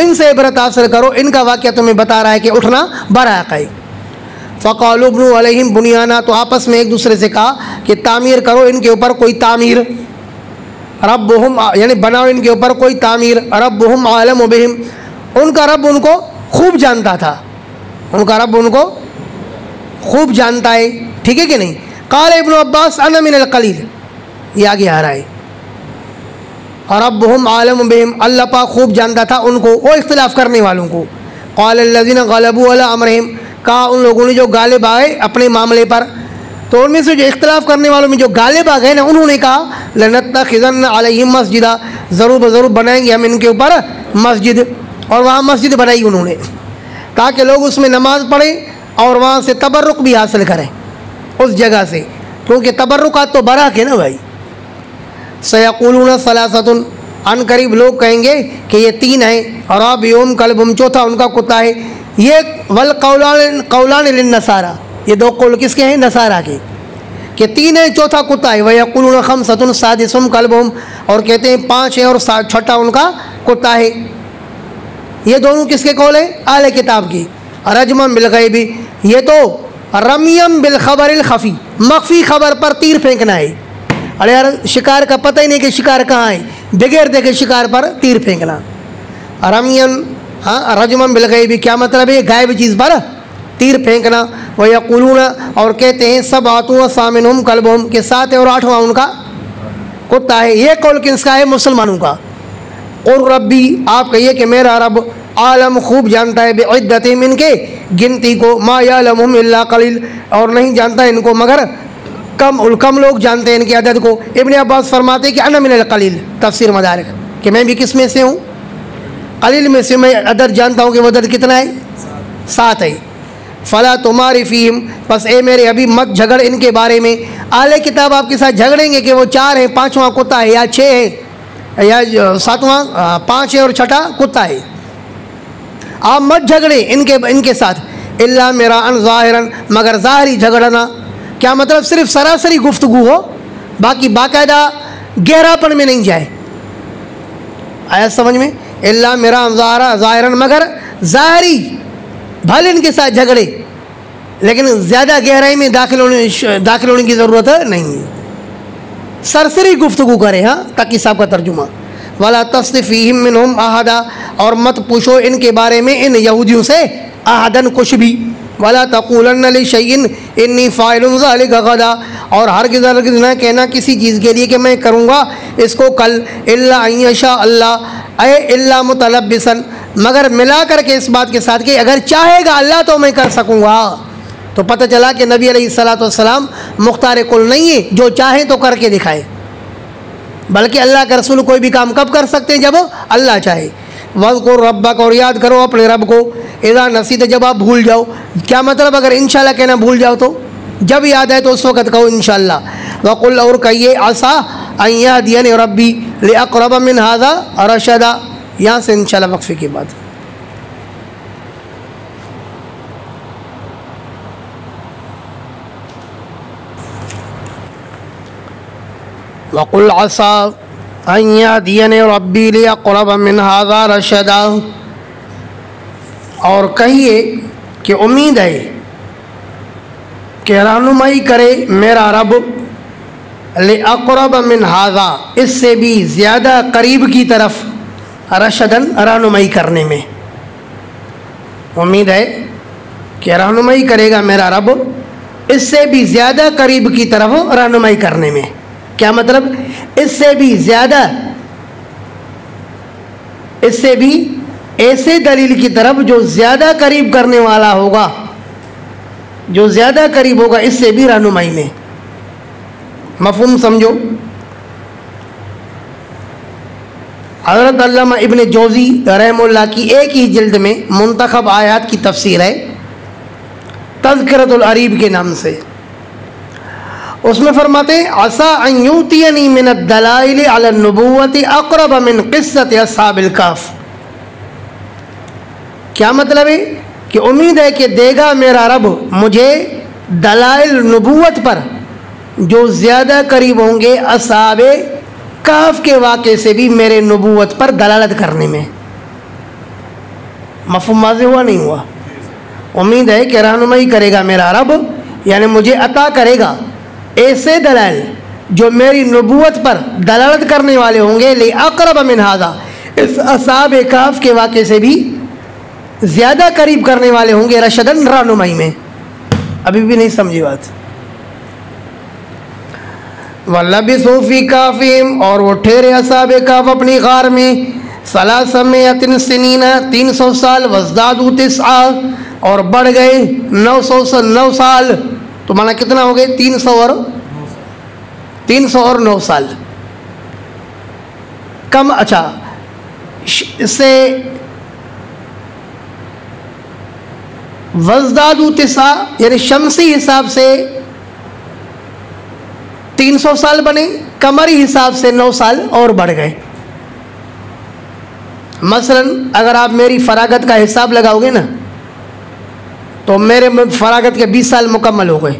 इनसे इबरत हासिल करो, इनका वाक़या तुम्हें बता रहा है कि उठना बरहक है। फ़क़ालू इब्नु अलैहिम बुनियाना, तो आपस में एक दूसरे से कहा कि तामीर करो इनके ऊपर कोई तामीर, रब्बुहुम, यानी बनाओ इनके ऊपर कोई तामीर, रब्बुहुम आलमु बिहिम, उनका रब उनको खूब जानता था, उनका रब उनको खूब जानता है, ठीक है कि नहीं। क़ाल इब्न अब्बास अना मिनल क़लील, ये आगे आ रहा है। और अब हम आलम बिहिम, अल्लाह पाक खूब जानता था उनको, वो इख्तिलाफ़ करने वालों को। क़ाल अल्लज़ीना ग़लबू अला अम्रिहिम, कहा उन लोगों ने जो गालिब आए अपने मामले पर। तो उनमें से जो इख्तिलाफ़ करने वालों में जो गालिब आ गए ना, उन्होंने कहा लनत्तखिज़न्ना अलैहिम मस्जिदा, ज़रूर बनाएंगे हम इनके ऊपर मस्जिद। और वहाँ मस्जिद बनाई उन्होंने ताकि लोग उसमें नमाज़ पढ़ें और वहाँ से तबर्रुक भी हासिल करें उस जगह से, क्योंकि तबर्रुकात तो बराक है ना भाई। सयक़ूलूना सलासतुन, अन करीब लोग कहेंगे कि ये 3 हैं, और अब योम कल्बुम, चौथा उनका कुत्ता है। ये वल कौलान लिन्नसारा, ये 2 कौल किसके हैं? नसारा के, कि 3 है चौथा कुत्ता है। वयक़ूलूना खम्सतुन सादिसुम कल्बुम, और कहते हैं 5 है और 6ठा उनका कुत्ता है। ये दोनों किसके कौल है? आले किताब की। रजमम बिल गैबी, ये तो रमियम बिल खबरिल खफ़ी, मख्फी खबर पर तीर फेंकना है। अरे यार, शिकार का पता ही नहीं कि शिकार कहाँ है, बगैर देखे शिकार पर तीर फेंकना। रमियन, हाँ, रजमम बिल गैबी, क्या मतलब है? गायब चीज़ पर तीर फेंकना। वह यक़ूलूना, और कहते हैं सब आतुआ सामिनहुम कल्बुहुम, के 7 और 8वां उनका कुत्ता है। ये कौल किसका है? मुसलमानों का। और रब्बी, आप कहिए कि मेरा रब आलम खूब जानता है बिइद्दतिहिम, इनके गिनती को, मा यअलमुहुम इल्ला कलील, और नहीं जानता इनको मगर कम लोग जानते हैं इनकी अदद को। इब्न अब्बास फरमाते हैं कि अना मिनल कलील, तफसीर मदारिक, कि मैं भी किस में से हूँ? कलील में से। मैं अदद जानता हूँ कि वो अदद कितना है? 7 है। फ़ला तुमारी फ़ीहिम, बस ए मेरे अभी मत झगड़ इनके बारे में। आले किताब आपके साथ झगड़ेंगे कि वो 4 हैं, 5वां कुत्ता है, या 6 है, या 7वां 5 है और 6ठा कुत्ता है। आप मत झगड़े इनके साथ। इल्ला मेरा अन ज़ाहिरन, मगर ज़ाहरी झगड़ना। क्या मतलब? सिर्फ सरासरी गुफ्तगू हो, बाकी बाकायदा गहरापन में नहीं जाए। आया समझ में? इल्ला मेरा अन ज़ाहिरन, मगर ज़ाहरी भले इनके साथ झगड़े, लेकिन ज़्यादा गहराई में दाखिल होने की ज़रूरत नहीं है। सरसरी गुफ्तगू करें। हाँ, ताकि साहब का तर्जुमा। वाला तस्फ़ीहिम मिनहुम अहदा, और मत पूछो इनके बारे में इन यहूदियों से अहदन कुछ भी। वाला तक़ूलन्ना लिशैइन इन्नी फ़ाइलुन ज़ालिका गदा, और हरगिज़ न कहना किसी चीज़ के लिए कि मैं करूँगा इसको कल। इल्ला अन यशा अल्लाह, इल्ला मुतलब्बिसन, मगर मिला करके इस बात के साथ कि अगर चाहेगा अल्लाह तो मैं कर सकूँगा। तो पता चला कि नबी अलैहिस्सलातु वस्सलाम मुख्तार कुल नहीं है, जो चाहे तो करके दिखाए, बल्कि अल्लाह के रसूल कोई भी काम कब कर सकते हैं? जब अल्लाह चाहे। वज़कुर रब्बक, और याद करो अपने रब को। इज़ा नसीत, जब आप भूल जाओ। क्या मतलब? अगर इंशाल्लाह कहना भूल जाओ तो जब याद आए तो उस वक़्त कहो इंशाल्लाह। वक़ुल, और कहिए आसा अन यहदियनी रब्बी लिअक़रब मिन हाज़ा रशदा। यहाँ से इंशाल्लाह वक्फ़े के बाद वक़ुल आसा अन यहदियनी रब्बी लिअक़रब मिन हाज़ा रशदा, और कहिए कि उम्मीद है कि रहनुमाई करे मेरा रब लिअक़रब मिन हाज़ा, इससे भी ज़्यादा करीब की तरफ, रशदन, रहनुमाई करने में। उम्मीद है कि रहनुमाई करेगा मेरा रब इससे भी ज़्यादा करीब की तरफ रहनुमाई करने में। क्या मतलब? इससे भी ज़्यादा, इससे भी ऐसे दलील की तरफ जो ज़्यादा करीब करने वाला होगा, जो ज़्यादा करीब होगा इससे भी रहनुमाई में। मफ़हूम समझो। हज़रत अल्लामा इब्न जौज़ी रहमतुल्लाह की एक ही जिल्द में मुंतखब आयात की तफसीर है तज़किरतुल अरीब के नाम से। उसमें फरमाते हैं असा अन यूतियनी मिनद दलाइल अला नबुव्वति अक़रब मिन क़िस्सति अस्हाबिल कहफ़। क्या मतलब है? कि उम्मीद है कि देगा मेरा रब मुझे दलाइल नबुव्वत पर जो ज़्यादा करीब होंगे अस्हाबे कहफ़ के वाक़े से भी मेरे नबुव्वत पर दलालत करने में। मफ़हूम वाज़ेह हुआ नहीं हुआ? उम्मीद है कि रहनुमाई करेगा मेरा रब, यानी मुझे अता करेगा ऐसे दलाइल जो मेरी नबुव्वत पर दलालत करने वाले होंगे। ले अक़रब मिन हाज़ा, इस अस्हाबे कहफ़ के वाक़े से भी ज़्यादा करीब करने वाले होंगे, रशदन, रहनुमाई में। अभी भी नहीं समझी बात? वल्लबिसू फी काफ़िहिम, और वो ठहरे असहाबे काफ़ अपनी गार में, सलासमियतिन सिनीना 300 साल, वज़दादू तिस्आ, और बढ़ गए 9 साल। तो माना कितना हो गए? 300 और 9 साल कम। अच्छा, इससे वज़दादू तिस्आ यानी शमसी हिसाब से 300 साल बने, कमरी हिसाब से 9 साल और बढ़ गए। मसलन अगर आप मेरी फरागत का हिसाब लगाओगे ना, तो मेरे फरागत के 20 साल मुकम्मल हो गए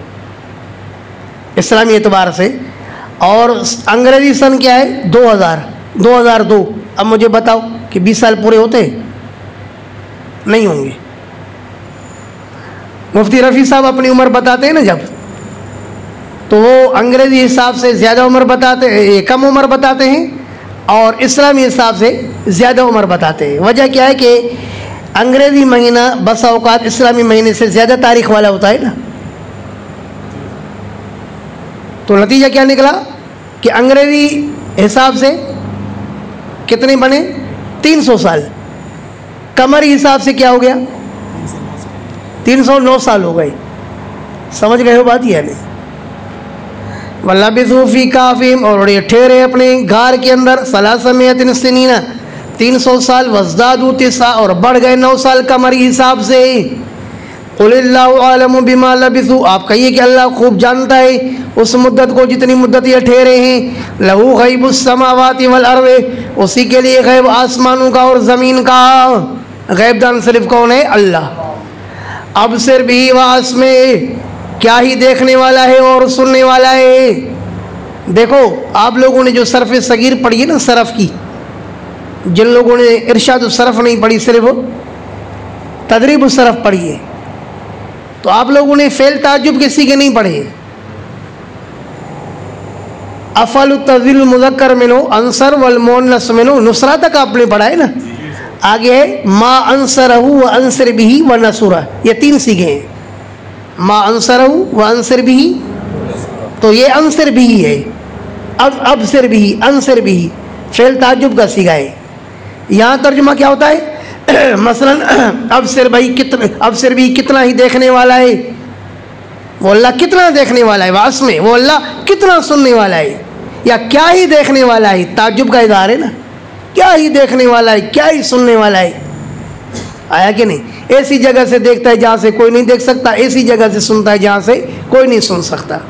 इस्लामी एतबार से, और अंग्रेजी सन क्या है? 2002। अब मुझे बताओ कि 20 साल पूरे होते? नहीं होंगे। मुफ्ती रफ़ी साहब अपनी उम्र बताते हैं ना जब, तो वो अंग्रेज़ी हिसाब से ज़्यादा उम्र बताते हैं, कम उम्र बताते हैं, और इस्लामी हिसाब से ज़्यादा उम्र बताते हैं। वजह क्या है कि अंग्रेज़ी महीना बसा औकात इस्लामी महीने से ज़्यादा तारीख वाला होता है ना। तो नतीजा क्या निकला कि अंग्रेज़ी हिसाब से कितने बने? 300 साल। कमरी हिसाब से क्या हो गया? 309 साल हो गए। समझ गए हो बात? ये नहीं। वल्लबिसू फी काफ़िहिम, और ये ठहरे अपने घर के अंदर, सलासमियतिन सिनीना 300 साल, वज़दादू तिस्आ, और बढ़ गए 9 साल कमरी हिसाब से। कुलिल्लाहु आलमु बिमा लबिसू, आप कहिए कि अल्लाह खूब जानता है उस मुद्दत को जितनी मुद्दत ये ठहरे हैं। लहू गैबुस समावाति वल अर्ज़, उसी के लिए गैब आसमानों का और ज़मीन का। गैबदान सिर्फ कौन है? अल्लाह। अब सिर्फ भी वास में क्या ही देखने वाला है और सुनने वाला है। देखो आप लोगों ने जो सरफ़ सगीर पढ़ी है ना, सरफ़ की, जिन लोगों ने इरशाद सरफ़ नहीं पढ़ी, सिर्फ तदरीब सरफ़ पढ़ी है, तो आप लोगों ने फ़ेल ताजुब किसी के नहीं पढ़े। अफ़ल तज़ील मुज़क्कर मिनो, अंसर वल मुअन्नस मिनो, नुसरा तक आपने पढ़ा है ना। आगे है मा अंसरहु व अंसर बिही व नसुरा, ये 3 सीखे हैं। मा अंसरहु व अंसर बिही, तो ये अंसर बिही है। अब सिर बिही, अंसर बिही फ़ेल ताजुब का सीखा है। यहाँ तर्जुमा क्या होता है? मसलन अब सिर भी कितना ही देखने वाला है, वो अल्लाह कितना देखने वाला है, वास में वो अल्लाह कितना सुनने वाला है, या क्या ही देखने वाला है। ताजुब का इज़हार है ना, क्या ही देखने वाला है, क्या ही सुनने वाला है। आया कि नहीं? ऐसी जगह से देखता है जहाँ से कोई नहीं देख सकता, ऐसी जगह से सुनता है जहाँ से कोई नहीं सुन सकता।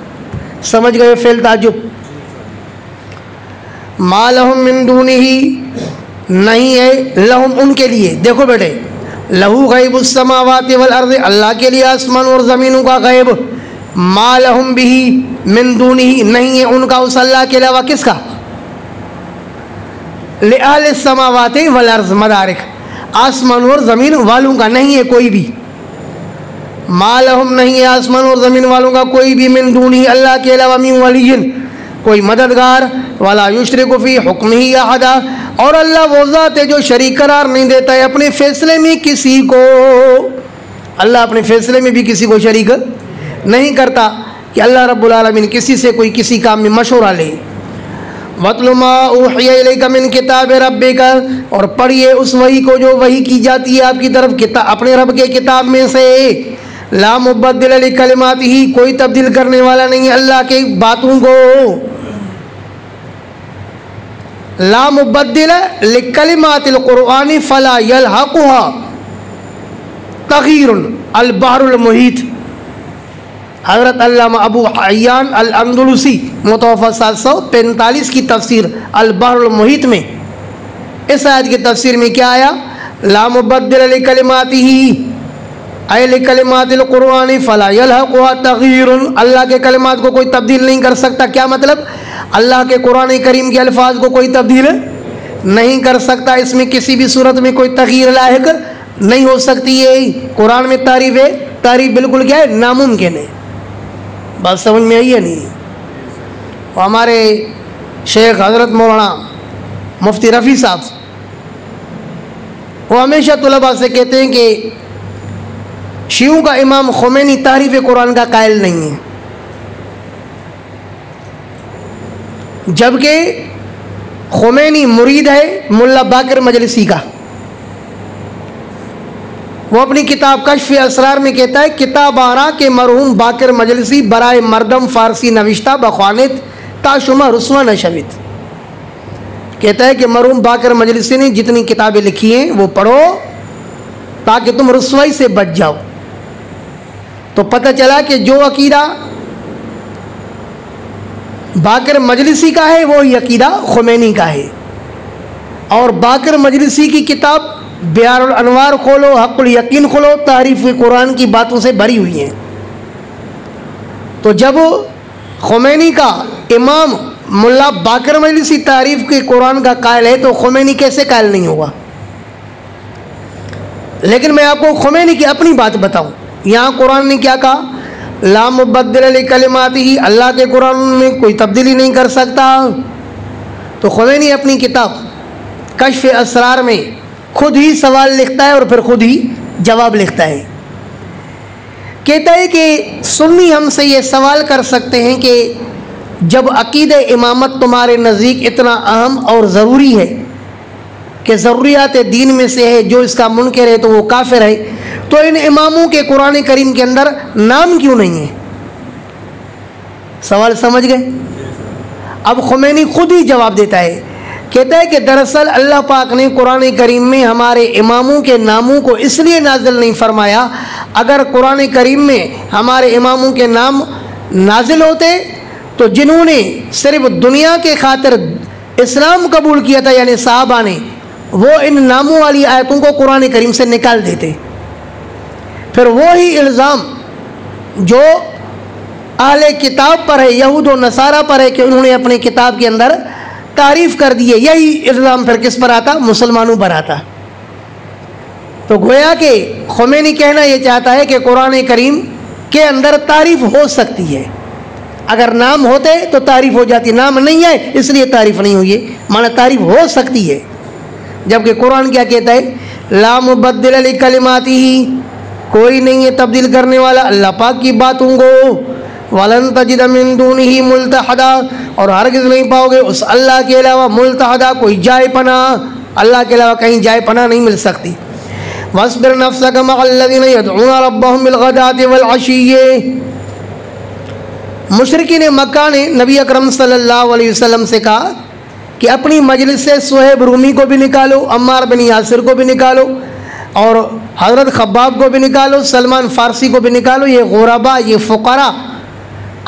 समझ गए? फ़ेल ताजुब। मा लहुम मिन दूनिही, नहीं है लहुम उनके लिए। देखो बेटे, लहू गैबुस समावाति वल अर्ज़, अल्लाह के लिए आसमान और ज़मीनों का गैब। मा लहुम बिही मिन दूनिही, नहीं है उनका उस अल्लाह के अलावा। किसका? लिअहलिस समावाति वल अर्ज़ मदारिक, आसमान और ज़मीन वालों का नहीं है कोई भी। मा लहुम, नहीं है आसमान और ज़मीन वालों का कोई भी, मिन दूनिही अल्लाह के अलावा, मिन वलिय्यिन कोई मददगार, वला युशरिकु फी हुक्मिही अहदा, और अल्लाह वो ज़ात है जो शरीक करार नहीं देता है अपने फ़ैसले में किसी को। अल्लाह अपने फ़ैसले में भी किसी को शरीक नहीं करता कि अल्लाह रब्बुल आलमीन किसी से कोई किसी काम में मशवरा ले। वत्लु मा उहिया इलैका मिन किताब रब्बिका, और पढ़िए उस वही को जो वही की जाती है आपकी तरफ किताब, अपने रब के किताब में से। ला मुबद्दिल लिकलिमातिही, कोई तब्दील करने वाला नहीं है अल्लाह के बातों को। ला मुबद्दिल लिकलिमातिल कुरआनी फला यलहकुहा तगय्युरुन अल बहरुल मुहीत। हज़रत अल्लामा अबू हय्यान अल अंदलुसी मुतवफ़ा 745 की तफसीर अल बहरुल मुहीत में इस आयत की तफसीर में क्या आया? ला मुबद्दिल लिकलिमातिही ऐ लिकलिमातिल कुरआनी फला यलहकुहा तगय्युरुन, अल्लाह के कलिमात को कोई तब्दील नहीं कर सकता। क्या मतलब? अल्लाह के कुरान करीम के अल्फाज को कोई तब्दील नहीं कर सकता, इसमें किसी भी सूरत में कोई तगयीर लाहिक नहीं हो सकती है। कुरान में तारीफ़ है, तारीफ़ बिल्कुल क्या है? नामुमकिन है। बात समझ में आई है नहीं? हमारे शेख हज़रत मौलाना मुफ्ती रफ़ी साहब, वो हमेशा तुलबा से कहते हैं कि शियों का इमाम खुमैनी तारीफ़ कुरान का कायल नहीं है। जबकि खुमैनी मुरीद है मुल्ला बाकर मजलिसी का। वो अपनी किताब कश्फ असरार में कहता है, किताब आरा के मरहूम बाकर मजलिसी बराए मर्दम फ़ारसी नविश्ता बख्वानित ताशुमा रुस्वा नशवित। कहता है कि मरहूम बाकर मजलिसी ने जितनी किताबें लिखी हैं वो पढ़ो ताकि तुम रुस्वाई से बच जाओ। तो पता चला कि जो अकीदा बाकर मजलिसी का है वो ही अकीदा खुमैनी का है। और बाकर मजलिसी की किताब बियारुल अनवार खोलो, हक़ुल यकीन खोलो, तारीफ़ कुरान की बातों से भरी हुई हैं। तो जब खुमैनी का इमाम मुल्ला बाकर मजलिसी तारीफ़ के कुरान का कायल है तो खुमैनी कैसे कायल नहीं होगा। लेकिन मैं आपको खुमैनी की अपनी बात बताऊं, यहाँ कुरान ने क्या कहा, ला मुबद्दिल लिकलिमातिही, अल्लाह के कुरान में कोई तब्दीली नहीं कर सकता। तो खुमैनी अपनी किताब कश्फ असरार में खुद ही सवाल लिखता है और फिर खुद ही जवाब लिखता है। कहता है कि सुन्नी हमसे ये सवाल कर सकते हैं कि जब अकीदे इमामत तुम्हारे नज़दीक इतना अहम और ज़रूरी है कि ज़रूरियात दीन में से है, जो इसका मुनकर है तो वो काफिर है, तो इन इमामों के कुरान करीम के अंदर नाम क्यों नहीं है। सवाल समझ गए। अब खुमैनी खुद ही जवाब देता है, कहता है कि दरअसल अल्लाह पाक ने कुरान करीम में हमारे इमामों के नामों को इसलिए नाजिल नहीं फरमाया, अगर कुरान करीम में हमारे इमामों के नाम नाजिल होते तो जिन्होंने सिर्फ दुनिया के खातिर इस्लाम कबूल किया था यानी साहबा ने, वो इन नामों वाली आयतों को कुरान करीम से निकाल देते। फिर वो ही इल्ज़ाम जो अहले किताब पर है, यहूद और नसारा पर है कि उन्होंने अपनी किताब के अंदर तारीफ़ कर दी है, यही इल्ज़ाम फिर किस पर आता, मुसलमानों पर आता। तो गोया कि खुमैनी कहना ये चाहता है कि कुरान करीम के अंदर तारीफ़ हो सकती है, अगर नाम होते तो तारीफ़ हो जाती, नाम नहीं है इसलिए तारीफ़ नहीं हुई है, माना तारीफ़ हो सकती है। जबकि कुरान क्या कहता है, ला मुबद्दिल लिकलिमातिही, कोई नहीं है तब्दील करने वाला अल्लाह पाक की बातों को, वलन तजिद मिन दूनिही मुल्तहदा, और हरगिज़ नहीं पाओगे उस अल्लाह के अलावा मुल्तहदा, कोई जाए पनाह, अल्लाह के अलावा कहीं जाए पनाह नहीं मिल सकती। वस्बिर नफ्सक मअल्लज़ीना यदऊना रब्बहुम बिलग़दाति वल अशिय्यि, मुशरिकीन मक्का ने नबी अकरम सल्लल्लाहु अलैहि वसल्लम से कहा कि अपनी मजलिस से सुहैब रूमी को भी निकालो, अम्मार बिन यासिर को भी निकालो, और हज़रत खब्बाब को भी निकालो, सलमान फ़ारसी को भी निकालो। ये गुरबा, ये फ़ुक़रा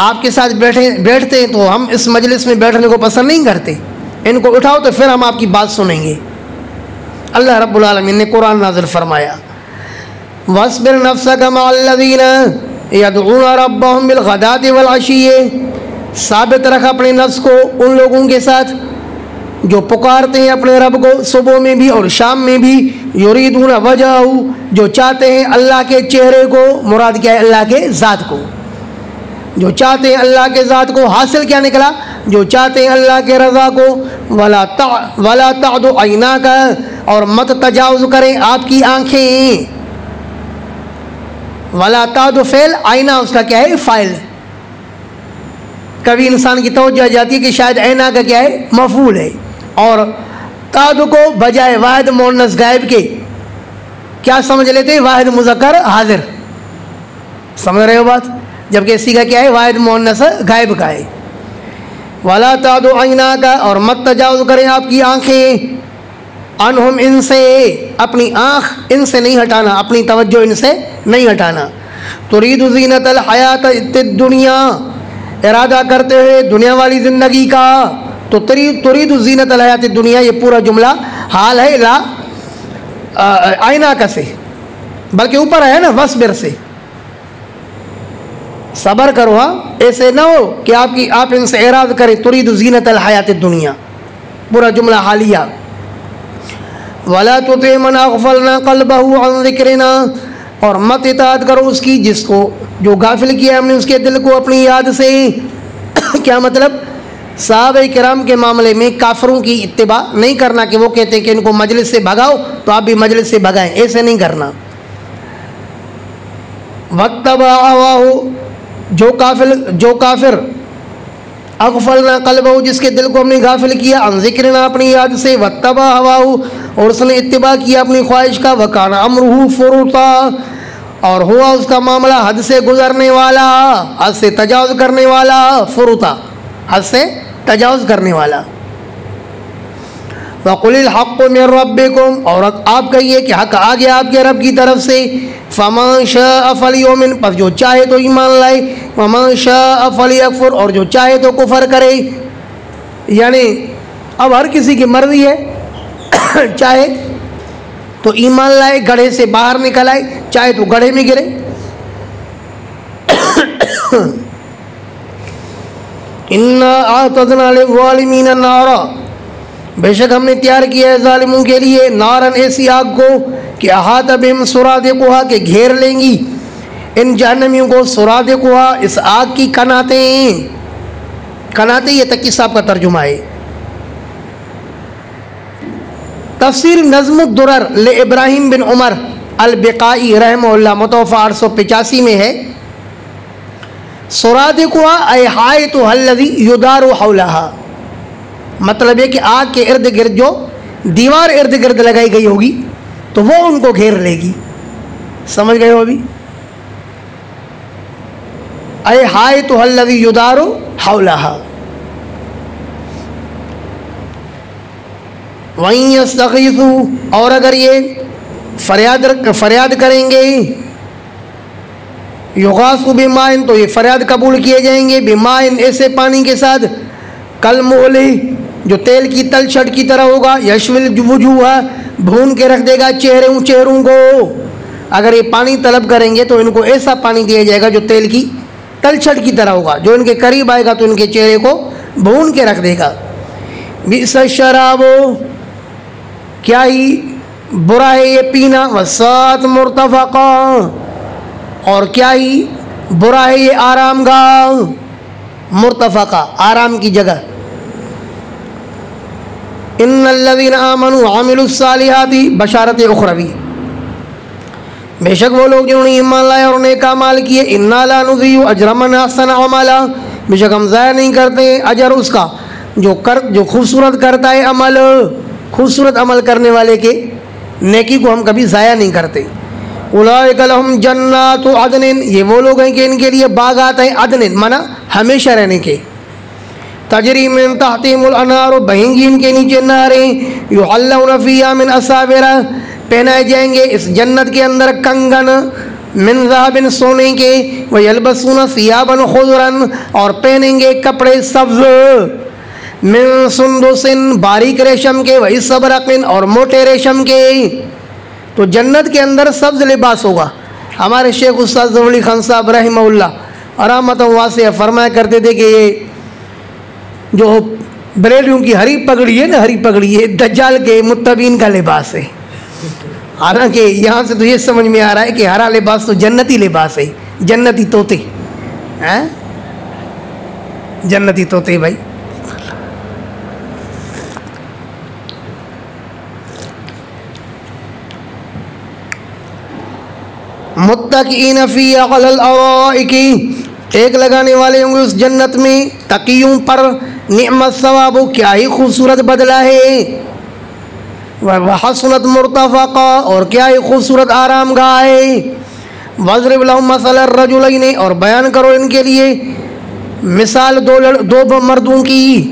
आपके साथ बैठते हैं तो हम इस मजलिस में बैठने को पसंद नहीं करते, इनको उठाओ तो फिर हम आपकी बात सुनेंगे। अल्लाह रब्बुल आलमीन ने कुरान नाज़िल फरमाया, वस्बिर नफ्सक मअल्लज़ीना यदऊना रब्बहुम बिलग़दाति वल अशिय्यि, साबित रख अपने नफ्स को उन लोगों के साथ जो पुकारते हैं अपने रब को सुबह में भी और शाम में भी, युरीदूना वजहहू, जो चाहते हैं अल्लाह के चेहरे को, मुराद क्या है, अल्लाह के ज़ात को, जो चाहते हैं अल्लाह के ज़ात को। हासिल क्या निकला, जो चाहते हैं अल्लाह के रज़ा को। वला तादु ऐनाका, और मत तजावुज़ करें आपकी आँखें। वला तादु फ़ेल, आईना उसका क्या है, फ़ाइल। कभी इंसान की तवज्जो जाती है कि शायद ऐना का क्या है, मफ़ूल है, और तादु को बजाय वाहिद मुअन्नस गायब के क्या समझ लेते हैं, वाहिद मुज़क्कर हाजिर। समझ रहे हो बात, जबकि इसी का क्या है, वाहिद मुअन्नस गायब का है। वला तादु ऐना का, और मत तजावुज़ करें आपकी आँखें, अनहुम, इनसे, अपनी आँख इनसे नहीं हटाना, अपनी तवज्जो इनसे नहीं हटाना। तुरीदु ज़ीनतल हयात दुनिया, इरादा करते हुए दुनिया वाली ज़िंदगी का। तो तुरीदु ज़ीनतल हयात दुनिया, ये पूरा जुमला हाल है ला आईना का से, बल्कि ऊपर है ना वस्बिर से, सब्र करो। हाँ, ऐसे ना हो कि आप इनसे एराद करें। तुरीदु ज़ीनतल हयात दुनिया, पूरा जुमला हालिया। वला तुति मन अग़फ़लना क़ल्बहु अन ज़िक्रिना, और मत इताअत करो उसकी जिसको, जो गाफिल किया हमने उसके दिल को अपनी याद से। क्या मतलब, सहाबा किराम के मामले में काफिरों की इत्तिबा नहीं करना कि वो कहते हैं कि इनको मजलिस से भगाओ तो आप भी मजलिस से भगाएं, ऐसे नहीं करना। वक्तबा हवाहु, जो काफिर अगफलना क़ल्बहू, जिसके दिल को हमने गाफिल किया, अन ज़िक्रिना, अपनी याद से, वत्तबा हवाहू, और उसने इत्तिबा किया अपनी ख्वाहिश का, वकाना अमरुहू फुरुता, और हुआ उसका मामला हद से गुजरने वाला, हद से तजावुज़ करने वाला, फुरुता हद से तजावुज़ करने वाला। वक़ुलिल हक़्क़ु मिन रब्बिकुम, और आप कहिए कि हक़ आ गया आपके रब की तरफ से। फ़मन शाअ फ़लयुमिन, पर जो चाहे तो ईमान लाए, वमन शाअ फ़लयकफ़ुर, और जो चाहे तो कुफ़र करे। यानी अब हर किसी की मर्ज़ी है, चाहे तो ईमान लाए, गड्ढे से बाहर निकल आए, चाहे तो गड्ढे में गिरे। इन्ना आतदना लिज़्ज़ालिमीन नारा, बेशक हमने तैयार किया है ज़ालिमों के लिए नारन, ऐसी आग को कि अहात बिहिम सुरादिक़ुहा, के घेर लेंगी इन जहन्नमियों को, सुरादिक़ुहा, इस आग की कनातें। कनातें ये तकी साहब का तर्जुमा है। तफसीर नज़्मुद्दुरर ले इब्राहिम बिन उमर अल-बिक़ाई रहमहुल्लाह मुतवफ़ा 885 में है, सुरादिक़ुहा ऐ हायतुहा अल्लज़ी युदारु हौलहा, मतलब है कि आग के इर्द गिर्द जो दीवार इर्द गिर्द लगाई गई होगी तो वो उनको घेर लेगी। समझ गए हो अभी? ऐ हायतुहा अल्लज़ी युदारु हौलहा। वहीं यस्तग़ीथू, और अगर ये फरियाद करेंगे, युग़ासू बिमाइन, तो ये फरियाद कबूल किए जाएंगे, बिमाइन, ऐसे पानी के साथ, कल मोले, जो तेल की तलछट की तरह होगा, यशविल वुजूहा, भून के रख देगा चेहरों को। अगर ये पानी तलब करेंगे तो इनको ऐसा पानी दिया जाएगा जो तेल की तलछट की तरह होगा, जो इनके करीब आएगा तो इनके चेहरे को भून के रख देगा। बिस शराबो, क्या ही बुरा है ये पीना, वसात मुर्तफ़क़ा, और क्या ही बुरा है ये आरामगाह, मुर्तफ़क़ा, आराम की जगह। इन्नल्लज़ीना आमनू व अमिलुस्सालिहाति, बशारत उखरवी, बेशक वो लोग जिन्होंने ईमान लाया और नेक अमाल किए, इन्ना ला नुज़ीउ अजरा मन अहसना अमला, बेशक हम ज़ाया नहीं करते अजर उसका जो खूबसूरत करता है अमल, खूबसूरत अमल करने वाले के नेकी को हम कभी ज़ाया नहीं करते। उलाइका लहुम जन्नातु अदनिन, ये वो लोग हैं कि इनके लिए बागात हैं, अदनिन माना हमेशा रहने के, तजरी मिन तहतिहिमुल अनहार, बहेंगी इनके नीचे नहरें, युहल्लौना फ़ीहा मिन असाविरा, पहनाए जाएंगे इस जन्नत के अंदर कंगन, मिन ज़हबिन, सोने के, व यलबसूना सियाबन खुज़रन, और पहनेंगे कपड़े सब्ज़, मिन सुंदुसिन, बारीक रेशम के, व इस्तबरक़िन, और मोटे रेशम के। तो जन्नत के अंदर सब्ज़ लिबास होगा। हमारे शेख उस्ताद ज़फ़र अली खान साहब रहमहुल्लाह रहमतन वासिया फरमाया करते थे कि ये जो बरेलियों की हरी पगड़ी है ना, हरी पगड़ी, ये दज्जाल के मुत्तबीन का लिबास है। हालांकि यहाँ से तो ये समझ में आ रहा है कि हरा लिबास तो जन्नती लिबास है, जन्नती तोते हैं, जन्नती तोते भाई। मुत्तकीन फ़ीहा अलल अराइकी, टेक लगाने वाले होंगे उस जन्नत में तकियों पर, निअमत सवाबो, क्या ही खूबसूरत बदला है, व हसनत मुर्तफ़क़ा, और क्या ही खूबसूरत आरामगाह है। वज़रिब लहुम मसलन रजुलैन, और बयान करो इनके लिए मिसाल दो मर्दों की।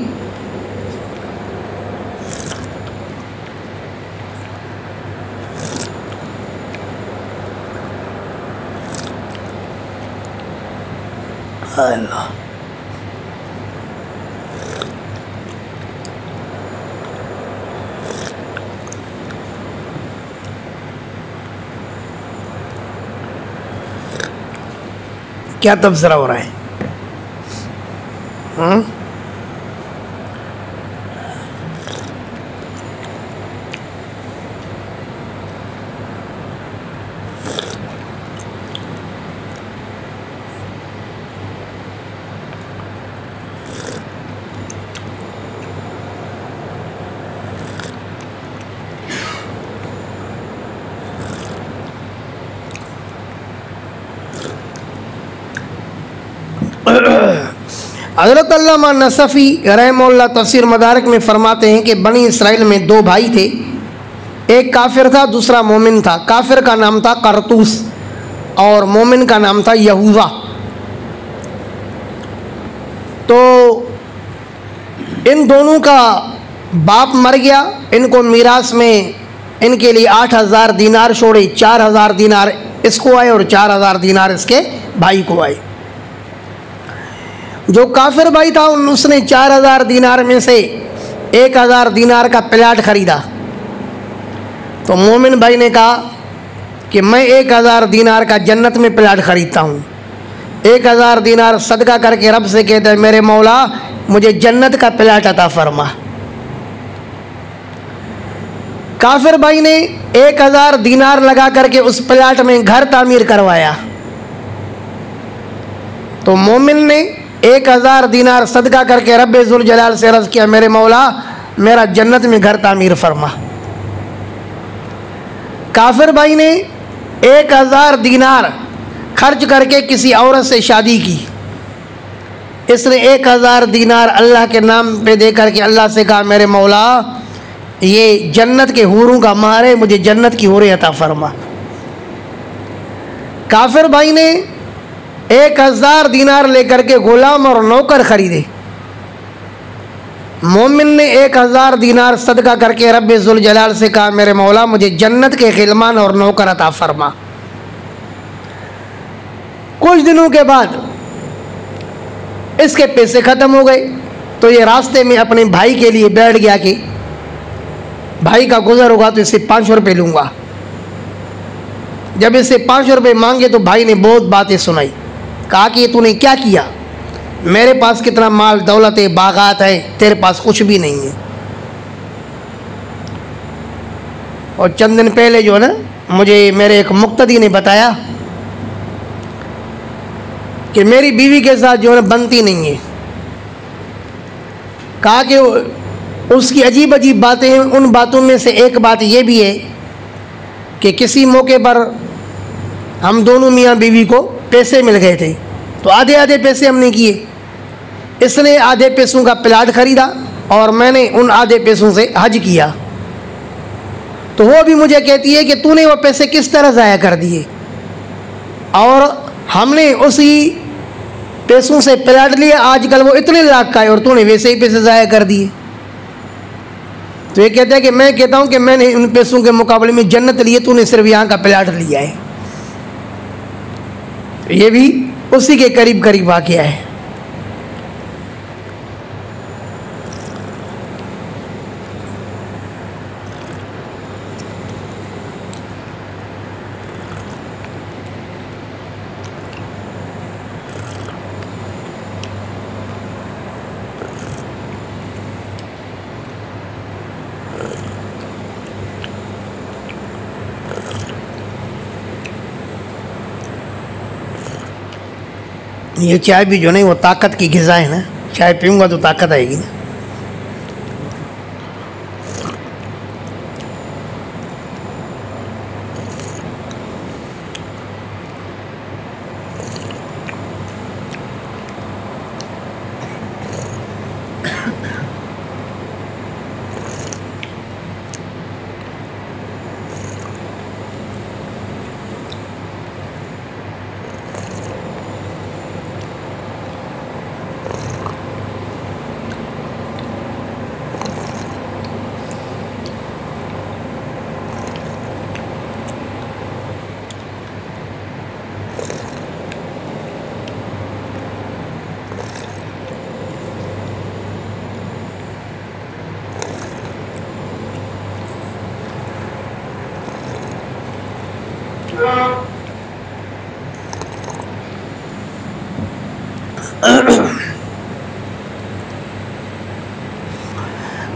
अल्लाह, क्या तबसरा हो रहा है? हज़रत अल्लामा नसफ़ी रहमहुल्लाह तफसीर मदारिक में फ़रमाते हैं कि बनी इसराइल में दो भाई थे, एक काफिर था दूसरा मोमिन था। काफिर का नाम था करतूस और मोमिन का नाम था यहूदा। तो इन दोनों का बाप मर गया, इनको मीरास में इनके लिए 8,000 दीनार छोड़े, 4,000 दीनार इसको आए और 4,000 दीनार इसके भाई को आए। जो काफिर भाई था उसने 4,000 दीनार में से 1,000 दीनार का प्लाट खरीदा। तो मोमिन भाई ने कहा कि मैं 1,000 दीनार का जन्नत में प्लाट खरीदता हूँ। 1,000 दीनार सदका करके रब से कहता है, मेरे मौला मुझे जन्नत का प्लाट अता फरमा। काफिर भाई ने 1,000 दीनार लगा करके उस प्लाट में घर तामीर करवाया। तो मोमिन ने 1,000 दीनार सदका करके रब्बे ज़ुल जलाल से अर्ज़ किया, मेरे मौला मेरा जन्नत में घर तामीर फरमा। काफिर भाई ने 1,000 दीनार खर्च करके किसी औरत से शादी की। इसने 1,000 दीनार अल्लाह के नाम पे दे करके अल्लाह से कहा, मेरे मौला ये जन्नत के हूरों का मार है, मुझे जन्नत की हूरें अता फरमा। काफिर भाई ने 1,000 दीनार लेकर के गुलाम और नौकर खरीदे। मोमिन ने 1,000 दीनार सदका करके रब्बे ज़ुल जलाल से कहा, मेरे मौला मुझे जन्नत के खिलमान और नौकर अता फरमा। कुछ दिनों के बाद इसके पैसे ख़त्म हो गए। तो ये रास्ते में अपने भाई के लिए बैठ गया कि भाई का गुजर होगा तो इससे 500 रुपये लूँगा। जब इससे 500 रुपये मांगे तो भाई ने बहुत बातें सुनाई। कहा कि तूने क्या किया, मेरे पास कितना माल दौलत है, बागात है, तेरे पास कुछ भी नहीं है। और चंद दिन पहले जो है ना, मुझे मेरे एक मुक्तदी ने बताया कि मेरी बीवी के साथ जो है ना बनती नहीं है। कहा कि उसकी अजीब अजीब बातें हैं। उन बातों में से एक बात ये भी है कि किसी मौके पर हम दोनों मियाँ बीवी को पैसे मिल गए थे, तो आधे आधे पैसे हमने किए। इसने आधे पैसों का प्लाट खरीदा और मैंने उन आधे पैसों से हज किया। तो वो भी मुझे कहती है कि तूने वो पैसे किस तरह ज़ाया कर दिए, और हमने उसी पैसों से प्लाट लिया, आजकल वो इतने लाख का है और तूने वैसे ही पैसे ज़ाया कर दिए। तो ये कहता है कि मैं कहता हूँ कि मैंने उन पैसों के मुकाबले में जन्नत लिए, तूने सिर्फ यहाँ का प्लाट लिया है। तो ये भी उसी के करीब करीब वाक़या है। ये चाय भी जो नहीं वो ताकत की ग़िज़ा है ना, चाय पीऊँगा तो ताकत आएगी ना।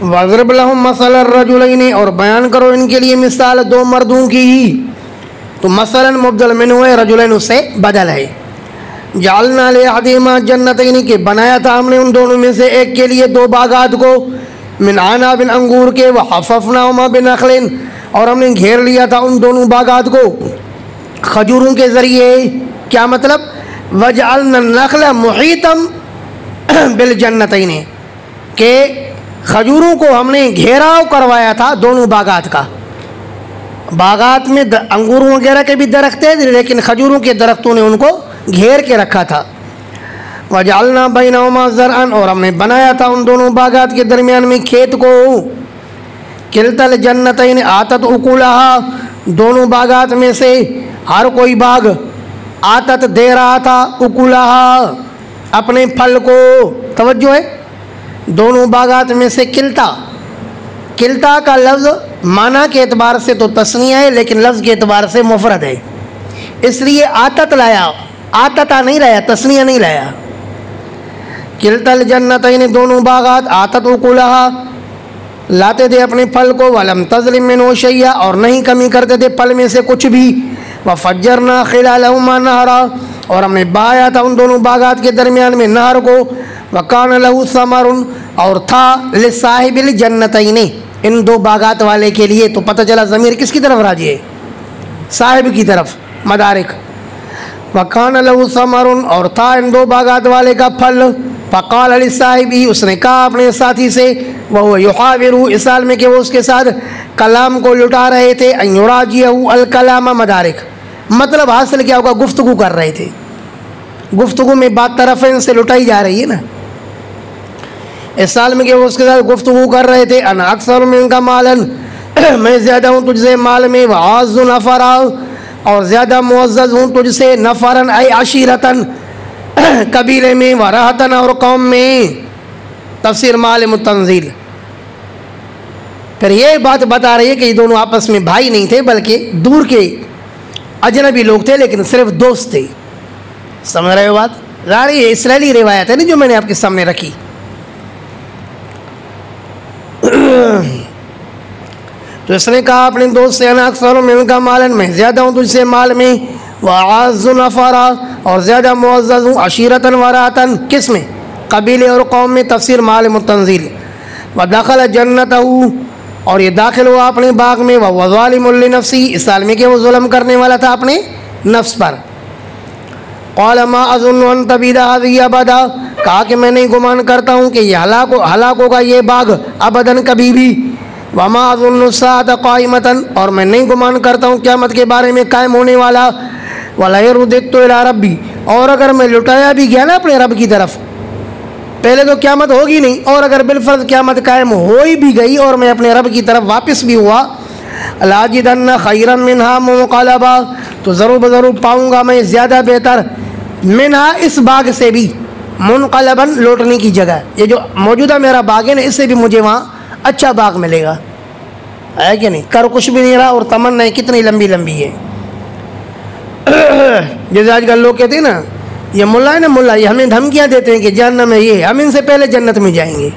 वज़रब लहुम मसलन रजुलैन, और बयान करो इनके लिए मिसाल दो मर्दों की ही। तो मसलन मुबदल मिन्हु है, रजुलैन उससे बदल है। जालना ले अहदिहिमा जन्नतैन, के बनाया था हमने उन दोनों में से एक के लिए दो बागात को, मिन अनाबिन अंगूर के, व हफ़फ़नाहुमा बिनख़लिन, और हमने घेर लिया था उन दोनों बागात को खजूरों के ज़रिए। क्या मतलब, वजअलना नख़ला मुहीतम बिल जन्नतैन के खजूरों को हमने घेराव करवाया था दोनों बागात का। बागात में अंगूरों वगैरह के भी दरख्त थे, लेकिन खजूरों के दरख्तों ने उनको घेर के रखा था। वजअलना बैनहुमा ज़रअन, और हमने बनाया था उन दोनों बागात के दरमियान में खेत को। किलतल जन्नतैन आतत उकुलहा, दोनों बागात में से हर कोई बाग आतत दे रहा था उकुलहा, अपने फल को। तवज्जो है, दोनों बागात में से किलता, किलता का लफ्ज़ माना के एतबार से तो तस्निया है, लेकिन लफ्ज़ के एतबार से मुफरद है, इसलिए आतत लाया, आतता नहीं लाया, तस्निया नहीं लाया। किलतल जन्नतैन, दोनों बागात आतत उकुलहा, लाते थे अपने फल को। वलम तज़लिम मिन्हु शैया, और नहीं कमी करते थे फल में से कुछ भी। वफ़ज्जरना खिलालहुमा नहरा, और हमने बहाया था उन दोनों बागात के दरमियान में नहर को। वकान लहू समरुन, और था लिसाहिबिल जन्नतैन, इन दो बागात वाले के लिए। तो पता चला ज़मीर किसकी तरफ राजी है? साहिब की तरफ, मदारिक। वकान लहू समरुन, और था इन दो बागात वाले का फल। फ़क़ाल लिसाहिबी, उसने कहा अपने साथी से, वह युहाविरु, इस हाल में कि वो उसके साथ कलाम को लुटा रहे थे। अन युराजियहु अल कलाम, मदारिक मतलब हासिल क्या होगा, गुफ्तगू कर रहे थे। गुफ्तगू में बात तरफ़ैन से लुटाई जा रही है ना। इस साल में कि वो उसके साथ गुफ्तगू कर रहे थे। अन अक्सर मिनका मालन, मैं ज़्यादा हूँ तुझसे माल में। वअज़्ज़ु नफ़रा, और ज़्यादा मुअज़्ज़ज़ हूँ तुझसे। नफ़रन ऐ अशीरतन, कबीले में। वरहतन, और कौम में। तफसीर मालिम तंज़ील। फिर ये बात बता रही है कि ये दोनों आपस में भाई नहीं थे, बल्कि दूर के अजनबी लोग थे, लेकिन सिर्फ दोस्त थे। समझ रहे हो बात? जारी है, इसराइली रिवायत है नहीं जो मैंने आपके सामने रखी। तो इसने कहा अपने दोस्त से, अना अक्सर मिनका मालन, मैं ज़्यादा हूँ तुझसे माल में। वअज़्ज़ु नफ़रा, और ज़्यादा मुअज़्ज़ज़ हूँ। अशीरतन वरातन, किस में? कबीले और कौम में। तफसीर मालिम तंज़ील। वदख़ल जन्नतहु, और ये दाखिल हुआ अपने बाग में। वहुव ज़ालिमुन लिनफ़्सिही, इस हाल में कि वो जुल्म करने वाला था अपने नफ्स पर। क़ाल मा अज़ुन्नु अन तबीदा हाज़िही अबदा, कहा कि मैं नहीं गुमान करता हूँ कि यह हलाक होगा ये बाग अबदन, कभी भी। वमा अज़ुन्नु अस्साअता क़ाइमतन, और मैं नहीं गुमान करता हूँ क़यामत के बारे में कायम होने वाला। वला रुदित्तु इला रब्बी, और अगर मैं लुटाया भी गया ना अपने रब की तरफ, पहले तो क़यामत होगी नहीं, और अगर बिलफ़र्ज़ क़यामत कायम हो ही भी गई और मैं अपने रब की तरफ वापस भी हुआ, लाजिदन्ना खैरम मिन्हा मुक़लबा, तो ज़रूर पाऊँगा मैं ज़्यादा बेहतर, मिन्हा, इस बाग से भी, मुनक़लबन, लौटने की जगह। ये जो मौजूदा मेरा बाग है ना, इससे भी मुझे वहाँ अच्छा बाग मिलेगा, है कि नहीं? कर कुछ भी नहीं रहा, और तमन्नाएँ कितनी लंबी लंबी है। जैसे आजकल लोग कहते हैं ना, ये मुल्ला है ना, मुल्ला, ये हमें धमकियाँ देते हैं कि जहन्नम में ये, हम इनसे पहले जन्नत में जाएंगे।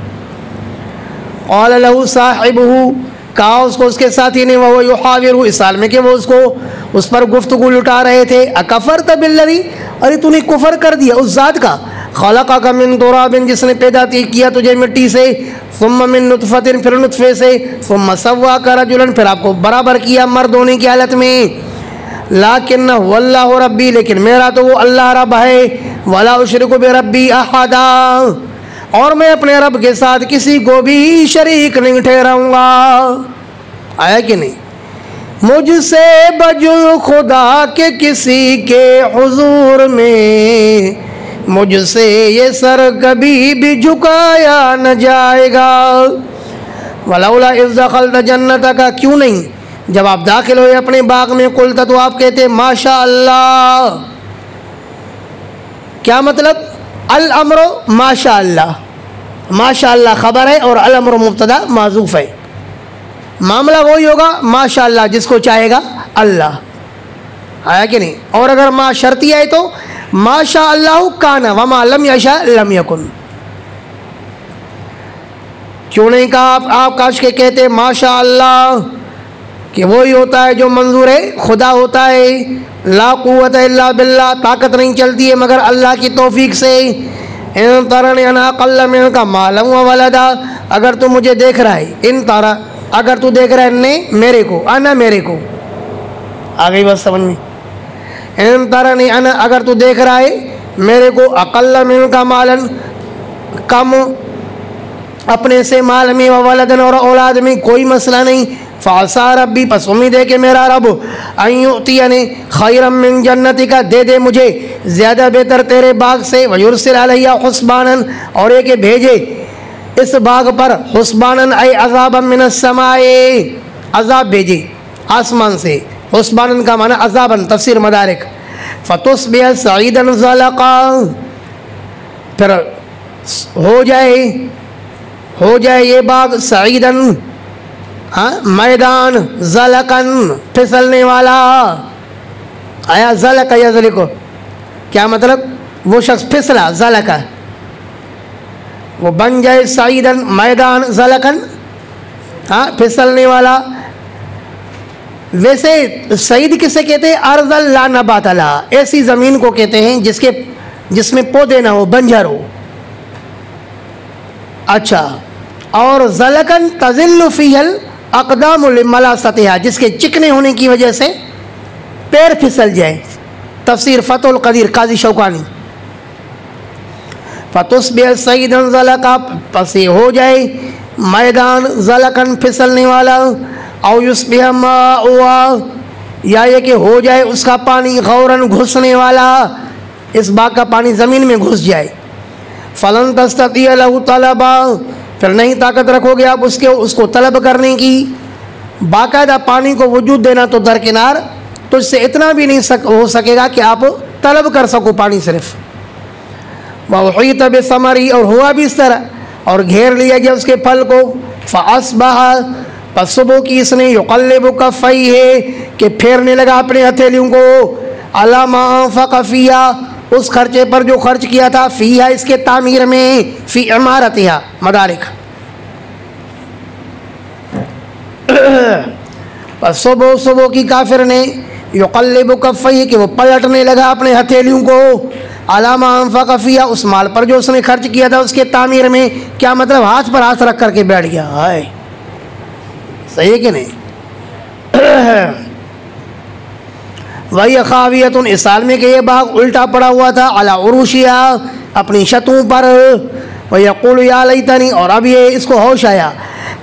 क़ाल लहू साहिबुहु, कहा उसको उसके साथी ने, वह युहाविरु, इस हाल में कि वो उसको उस पर गुफ्तगू लुटा रहे थे। अकफ़रत बिल्लज़ी, अरे तूने कुफ़र कर दिया उस ज़ात का, ख़लक़का मिन तुराबिन, जिसने पैदा किया तुझे मिट्टी से, सुम्मा मिन नुतफ़तिन, फिर नुतफ़े से, सुम्मा सव्वाका रजुलन, फिर आपको बराबर किया मर्द होने की हालत में। लाकिन्न वल्लाहु रब्बी, लेकिन मेरा तो वो अल्लाह रब है। वला उशरिकु बिरब्बी अहदा, और मैं अपने रब के साथ किसी को भी शरीक नहीं ठहराऊँगा। आया कि नहीं? मुझसे बजू खुदा के किसी के हुजूर में, मुझसे ये सर कभी भी झुकाया न जाएगा। वलौला इज़ दख़ल्त जन्नतक, क्यों नहीं जब आप दाखिल हुए अपने बाग में, कुलता, तो आप कहते माशा अल्लाह। क्या मतलब? अल अम्रो माशा अल्लाह, माशा अल्लाह खबर है और अल अम्रो मुब्तदा माज़ूफ़ है। मामला वही होगा माशा अल्लाह, जिसको चाहेगा अल्लाह, आया कि नहीं? और अगर मा शर्ती आए तो माशा अल्लाह काना, वमा लम यशा लम यकुन। क्यों नहीं कहा आप काश के कहते माशा अल्लाह, कि वही होता है जो मंजूर है खुदा होता है। ला कुव्वत इल्ला बिल्लाह, ताकत नहीं चलती है मगर अल्लाह की तौफीक से। इन तरनी अना अक़ल्ल मिनका मालन व वलदा, अगर तू मुझे देख रहा है, इन तारा, अगर तू देख रहा है ने मेरे को, अना मेरे को, आ गई बस समझ में? इन तरनी अना, अगर तू देख रहा है मेरे को, अक़ल्ल मिनका मालन, कम अपने से माल में व वलदन और औलाद में कोई मसला नहीं। फ़ासा रब्बी पस उम्मीद है कि मेरा रब अयुतियने खैरम मिन जन्नतिका दे दे मुझे ज़्यादा बेहतर तेरे बाग से वयुरसिल अलैया हुस्बानन और ये कि भेजे इस बाग पर हुस्बानन ऐ अज़ाबन मिनस समाए अज़ाब भेजे आसमान से। हुस्बानन का माना अज़ाबन तफसीर मदारिक। फ़तुस्बिह सईदन ज़लक़ा फिर हो जाए ये बाग सईदन मैदान ज़लकन फिसलने वाला। आया ज़लक या ज़लिको क्या मतलब वो शख्स फिसला ज़लका वो बन जाए सईदन मैदान ज़लकन फिसलने वाला। वैसे सईद किसे कहते हैं? अर्ज़ल ला नबात लहा ऐसी ज़मीन को कहते हैं जिसमें पौधे ना हो बंजर हो। अच्छा और ज़लकन तज़िल्लु फ़ीहल अक़दाम लिमला सतिहा जिसके चिकने होने की वजह से पैर फिसल जाए। तफसीर फ़तहुल क़दीर काज़ी शौकानी। फ़तुस्बिह सईदन ज़लक़ा पस हो जाए मैदान ज़लकन फिसलने वाला। औ युस्बिह माउहा या ये कि हो जाए उसका पानी गौरन घुसने वाला इस बाग का पानी ज़मीन में घुस जाए। फ़लन तस्ततिअ लहु तलबा फिर नहीं ताकत रखोगे आप उसको तलब करने की। बाकायदा पानी को वजूद देना तो दरकिनार तो इससे इतना भी नहीं हो सकेगा कि आप तलब कर सको पानी सिर्फ। वहीत बिसमरी और हुआ भी इस तरह और घेर लिया गया उसके फल को। फ़अस्बहा पस सुबह की इसने युक़ल्लिबु कफ़ैहि कि फेरने लगा अपने हथेलियों को अला मा अनफ़क़ फ़ीहा उस खर्चे पर जो खर्च किया था फ़ीहा इसके तामीर में फ़ी इमारतिहा मदारिक। बस सुबह की काफिर ने युक़ल्लिबु कफ़ैहि कि वो पलटने लगा अपने हथेलियों को अला मा अनफ़क़ फ़ीहा उस माल पर जो उसने खर्च किया था उसके तामीर में। क्या मतलब हाथ पर हाथ रख करके बैठ गया। हाय सही है कि नहीं? वही खावियतुन इस साल में कि ये बाग उल्टा पड़ा हुआ था अला उरूशिया अपनी छतों पर। वह यक़ूलु या लैतनी और अब ये इसको होश आया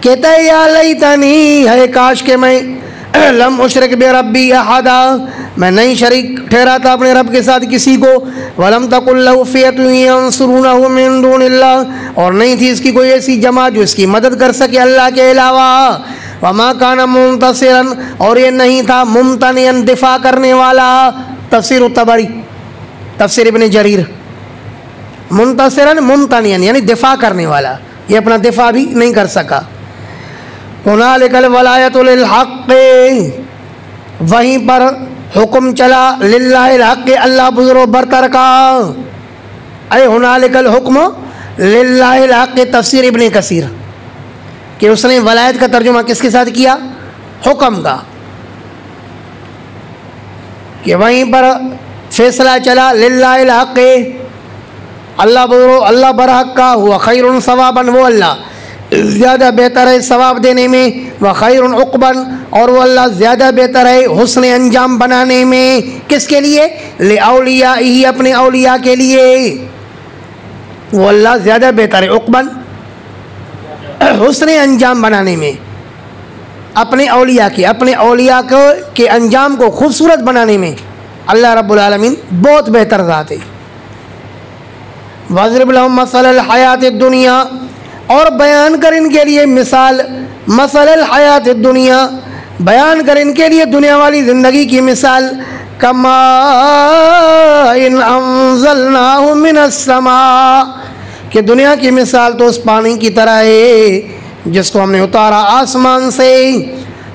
कहता है या लैतनी है काश के मैं लम उशरिक बि रब्बी अहदा मैं नहीं शरीक ठहराता अपने रब के साथ किसी को। वलम तकुल लहु फ़ियतुन यंसुरूनहु मिन दूनिल्लाह और नहीं थी इसकी कोई ऐसी जमात जो इसकी मदद कर सके अल्लाह के अलावा। वमा काना मुंतसिरन और ये नहीं था मुमतनियन दिफा करने वाला। तफसीर तबरी तफसीर इब्न जरीर मुंतसिरन मुमतनियन यानी दिफा करने वाला ये अपना दिफा भी नहीं कर सका। हुनालिकल वलायतु लिल हक़ वहीं पर हुक्म चला लिल्लाहिल हक़ अल्लाह बुज़ुर्ग बरतर का। अय हुनालिकल हुक्म लिल्लाहिल हक़ तफसीर इब्न कसीर कि उसने वलायत का तर्जुमा किसके साथ किया? हुक्म का। कि वहीं पर फैसला चला लिल्लाहिल हक़ अल्लाह बरहक का हुआ खैरुन सवाबन वो अल्लाह ज़्यादा बेहतर है सवाब देने में। व खैरुन उक़बन और वो अल्लाह ज़्यादा बेहतर है हुस्न अंजाम बनाने में। किसके लिए? ले औलिया ही अपने औलिया के लिए वो अल्लाह ज़्यादा बेहतर है उक़बन हुस्न अंजाम बनाने में अपने औलिया के अंजाम को खूबसूरत बनाने में अल्लाह रब्बुल आलमीन बहुत बेहतर ज़ात है। वज़रिब लहुम मसलल हयात दुनिया और बयान कर इनके लिए मिसाल मसलल हयात दुनिया बयान कर इनके लिए दुनिया वाली ज़िंदगी की मिसाल कमा इन अंज़लनाहु मिनस समा कि दुनिया की मिसाल तो उस पानी की तरह है जिसको हमने उतारा आसमान से।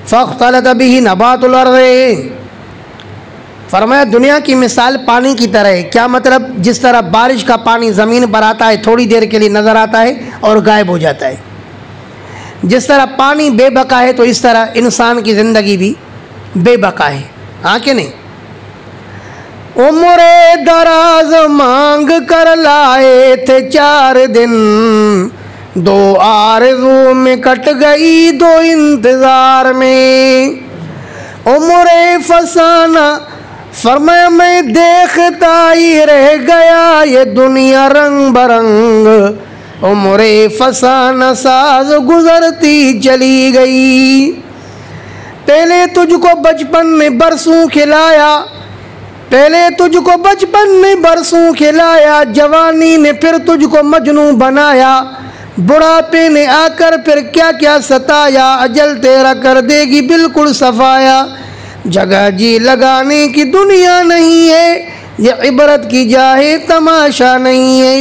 फ़ख्तलत बिही नबातुल अर्ज़ फरमाया दुनिया की मिसाल पानी की तरह है। क्या मतलब? जिस तरह बारिश का पानी ज़मीन पर आता है थोड़ी देर के लिए नज़र आता है और गायब हो जाता है। जिस तरह पानी बेबका है तो इस तरह इंसान की ज़िंदगी भी बेबका है। हाँ कि नहीं? उम्रे दराज मांग कर लाए थे 4 दिन 2 आरज़ू में कट गई 2 इंतज़ार में। उम्रे फसाना फरमाया मैं देखता ही रह गया ये दुनिया रंग बरंग उम्रे फसाना साज गुजरती चली गई। पहले तुझको बचपन में बरसों खिलाया, पहले तुझको बचपन में बरसों खिलाया, जवानी ने फिर तुझको मजनू बनाया, बुढ़ापे ने आकर फिर क्या क्या सताया, अजल तेरा कर देगी बिल्कुल सफाया। जगह जी लगाने की दुनिया नहीं है, ये इबरत की जाए तमाशा नहीं है।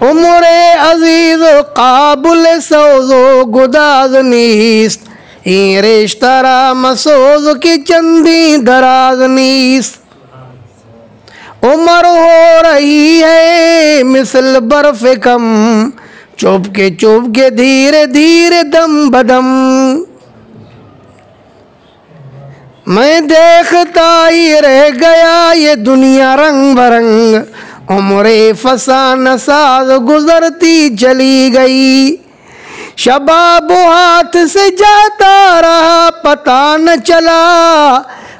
उम्रे अजीज काबुल सोजो गुदाज नीस्त, रिश्तरा मसोज की चंदी दराज नीस्त। उम्र हो रही है मिसल बर्फ कम, चुप के धीरे धीरे दम बदम। मैं देखता ही रह गया ये दुनिया रंग बरंग, उम्रे फसाना साज गुजरती चली गई। शबाब हाथ से जाता रहा पता न चला,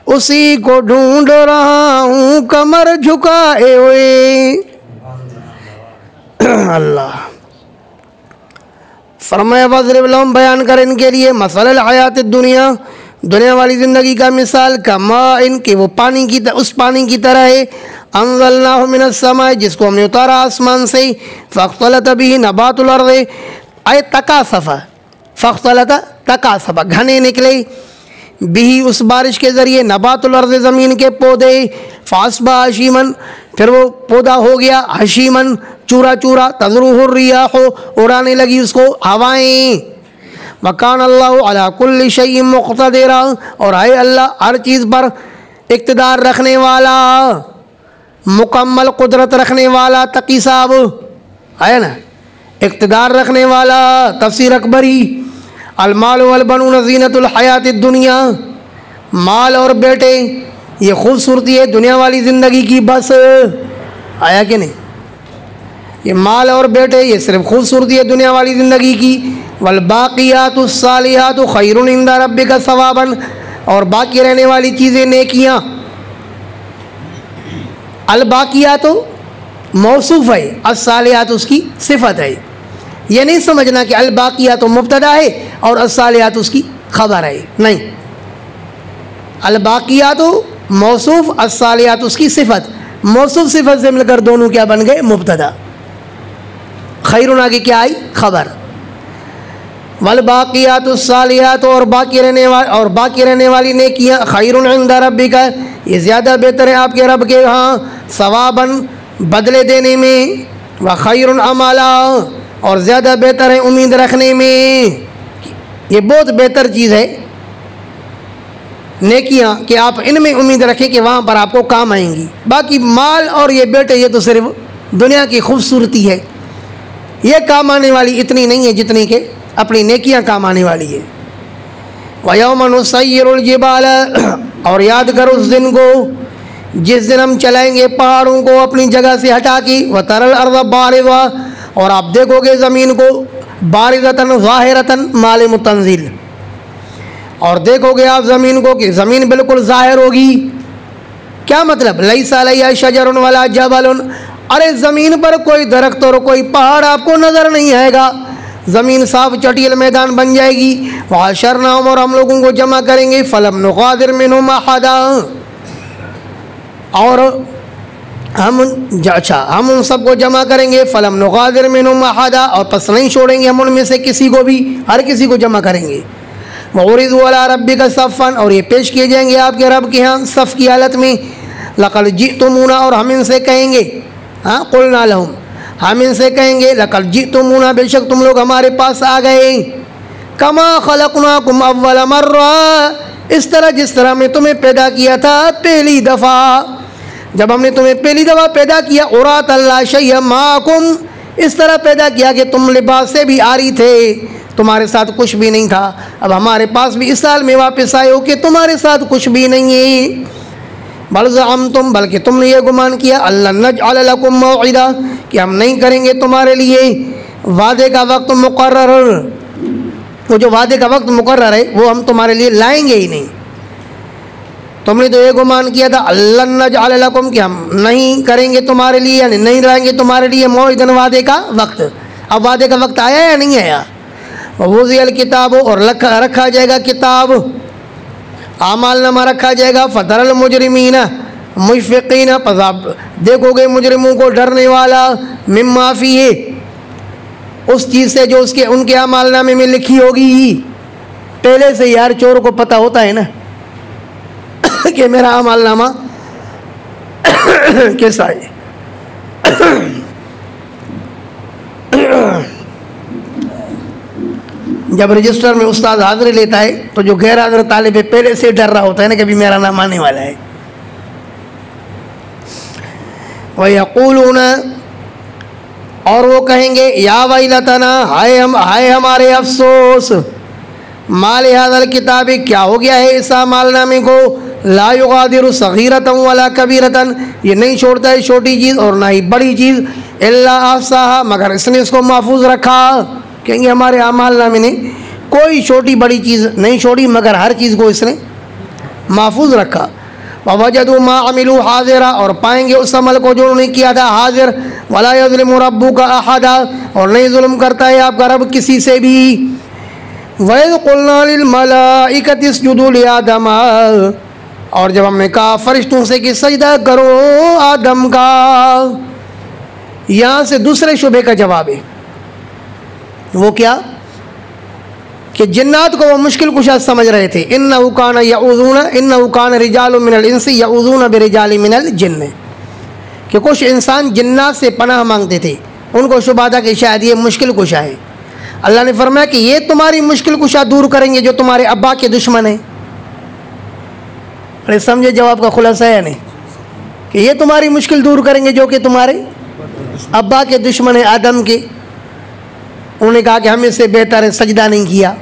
उसी को ढूंढ रहा हूँ कमर झुकाए हुए। अल्लाह फरमाया वज़रिब लहुम, बयान कर इनके लिए मसलल हयात दुनिया, दुनिया वाली ज़िंदगी का मिसाल, कमा इनके वो पानी की उस पानी की तरह है, अंज़लनाहु मिनस समाए जिसको हमने उतारा आसमान से, फ़ख्तलत बिही नबातुल अर्ज़ आय तकासफ़ा, फ़ख्तलत तकासफ़ा घने निकले, बिही उस बारिश के ज़रिए, नबातुल अर्ज़ ज़मीन के पौधे, फ़ासबा हशीमन फिर वो पौधा हो गया हशीमन चूरा चूरा, तज़रूहुर रियाह उड़ाने लगी उसको हवाएं। वकान अल्लाहु अला कुल्लि शैइन मुक़्तदिरा, और है अल्लाह हर चीज़ पर इक़्तिदार रखने वाला, मुकम्मल कुदरत रखने वाला। तकी साहब है ना, इक़्तिदार रखने वाला। तफसीर अकबरी, अलमाल वल बनून ज़ीनतुल हयातिद दुनिया, माल और बेटे ये खूबसूरती है दुनिया वाली ज़िंदगी की बस। आया कि नहीं, ये माल और बेटे ये सिर्फ खूबसूरती है दुनिया वाली ज़िंदगी की। वल बाक़ियातुस सालिहातु खैरुन इंदा रब्बिका सवाबन, और बाकी रहने वाली चीज़ें नेकियां। अल बाक़ियात मौसूफ़ है, अस्सालिहात उसकी सिफत है। ये नहीं समझना कि अल बाक़ियात मुब्तदा है और अस्सालिहात उसकी खबर है, नहीं। अल बाक़ियात मौसूफ़, अस्सालिहात उसकी सिफत, मौसूफ़ सिफत से मिलकर दोनों क्या बन गए, मुब्तदा। खैरुन आगे क्या आई, खबर। वल बाक़ियातुस सालिहात, और बाकी रहने वाली नेकियां, खैरुन इंदा रब्बिका ये ज़्यादा बेहतर है आपके रब के यहाँ, सवाबन बदले देने में, व खैरुन अमाला और ज़्यादा बेहतर है उम्मीद रखने में। ये बहुत बेहतर चीज़ है नेकियां कि आप इनमें उम्मीद रखें कि वहाँ पर आपको काम आएंगी। बाकी माल और ये बेटे ये तो सिर्फ दुनिया की खूबसूरती है, ये काम आने वाली इतनी नहीं है जितनी कि अपनी नेकियां काम आने वाली है। वयौम नुसय्यिरुल जिबाल, और याद करो उस दिन को जिस दिन हम चलाएंगे पहाड़ों को अपनी जगह से हटा के, व तरल अर्ज़ बारिज़ा, और आप देखोगे ज़मीन को बारिज़तन ज़ाहिरतन माल मुतंज़िल, और देखोगे आप ज़मीन को कि ज़मीन बिल्कुल ज़ाहिर होगी। क्या मतलब, लैसा अलैहा शजरुन वला जबलुन, अरे ज़मीन पर कोई दरख्त और कोई पहाड़ आपको नज़र नहीं आएगा, ज़मीन साफ चटियल मैदान बन जाएगी। वहशरनाहुम, और हम लोगों को जमा करेंगे, फलम नुग़ादिर मिनहुम अहदा, और हम उन सबको जमा करेंगे, फलम नुग़ादिर मिनहुम अहदा, और पस नहीं छोड़ेंगे हम उनमें से किसी को भी, हर किसी को जमा करेंगे। वउरिज़ू अला रब्बिका सफ़्फ़न, और ये पेश किए जाएंगे आपके रब के यहाँ सफ़ की हालत में। लक़द जिअतुमूना, और हम इनसे कहेंगे, हाँ क़ुलना लहुम, हम इनसे कहेंगे, लक़द जिअतुमूना बेशक तुम लोग हमारे पास आ गए, कमा ख़लक़नाकुम अव्वल मर्रा, इस तरह जिस तरह हमने तुम्हें पैदा किया था पहली दफ़ा, जब हमने तुम्हें पहली दफ़ा पैदा किया। उरात ला शैअ माकुम, इस तरह पैदा किया कि तुम लिबास से भी आरी थे, तुम्हारे साथ कुछ भी नहीं था। अब हमारे पास भी इस साल में वापस आए हो कि तुम्हारे साथ कुछ भी नहीं है। बल ज़अमतुम, बल्कि तुमने ये गुमान किया, अल्लन नजअल लकुम मौइदा, कि हम नहीं करेंगे तुम्हारे लिए वादे का वक्त मुकर्रर, वो जो वादे का वक्त मुकर्रर है वो हम तुम्हारे लिए लाएंगे ही नहीं। तुमने तो ये गुमान किया था अल्लाह नजअल लकुम, कि हम नहीं करेंगे तुम्हारे लिए, यानी नहीं लाएंगे तुम्हारे लिए मौइदन, वादे का वक्त। अब वादे का वक्त आया या नहीं आया? वज़ियल किताब, और रखा जाएगा किताब, आमाल नामा रखा जाएगा। फतरल मुजरिमीना मुशफ़िक़ीना, पस आप देखोगे मुजरिमों को डरने वाला, मिम्मा फ़ीही, उस चीज़ से जो उसके उनके आमाल नामे में लिखी होगी। पहले से यार चोर को पता होता है ना कि मेरा आमाल नामा कैसा है। जब रजिस्टर में उस्ताद हाज़िरी लेता है तो जो गैर हाज़िर तालिब है पहले से डर रहा होता है ना कि भी मेरा नाम आने वाला है। वयक़ूलून, और वो कहेंगे या वैलतना, हाय हमारे अफसोस, माल हाज़िल किताबी, क्या हो गया है इस मालनामे को, ला युगादिरु सगीरतन वला कबीरतन, ये नहीं छोड़ता है छोटी चीज़ और ना ही बड़ी चीज़, इल्ला अहसाहा, मगर इसने इसको महफूज रखा। कहेंगे हमारे अमालनामे ने कोई छोटी बड़ी चीज़ नहीं छोड़ी मगर हर चीज़ को इसने महफूज रखा। ववजदू मा अमिलू हाजिरा, और पाएंगे उस अमल को जो उन्होंने किया था हाजिर। वला यज़लिमु रब्बुका अहदा, और नहीं जुल्म करता है आपका रब किसी से भी। वइज़ क़ुलना लिल मलाइकति इसजुदू लि आदम, और जब हमने कहा फरिश्तों से कि सजदा करो आदम का, यहाँ से दूसरे शुबे का जवाब है। वो क्या कि जिन्नात को वो मुश्किल कुशा समझ रहे थे। इन्नहु कान रिजालुम मिनल इंसी यऊज़ून बिरिजालिम मिनल जिन्न, कि कुछ इंसान जिन्नात से पनाह मांगते थे, उनको शुबा था कि शायद ये मुश्किल कुशा है। अल्लाह ने फरमाया कि ये तुम्हारी मुश्किल कुशा दूर करेंगे जो तुम्हारे अब्बा के दुश्मन हैं। अरे समझे जवाब का खुलासा है या नहीं, कि ये तुम्हारी मुश्किल दूर करेंगे जो कि तुम्हारे अब्बा के दुश्मन है आदम के। उन्होंने कहा कि हम इससे बेहतर है, सजदा नहीं किया।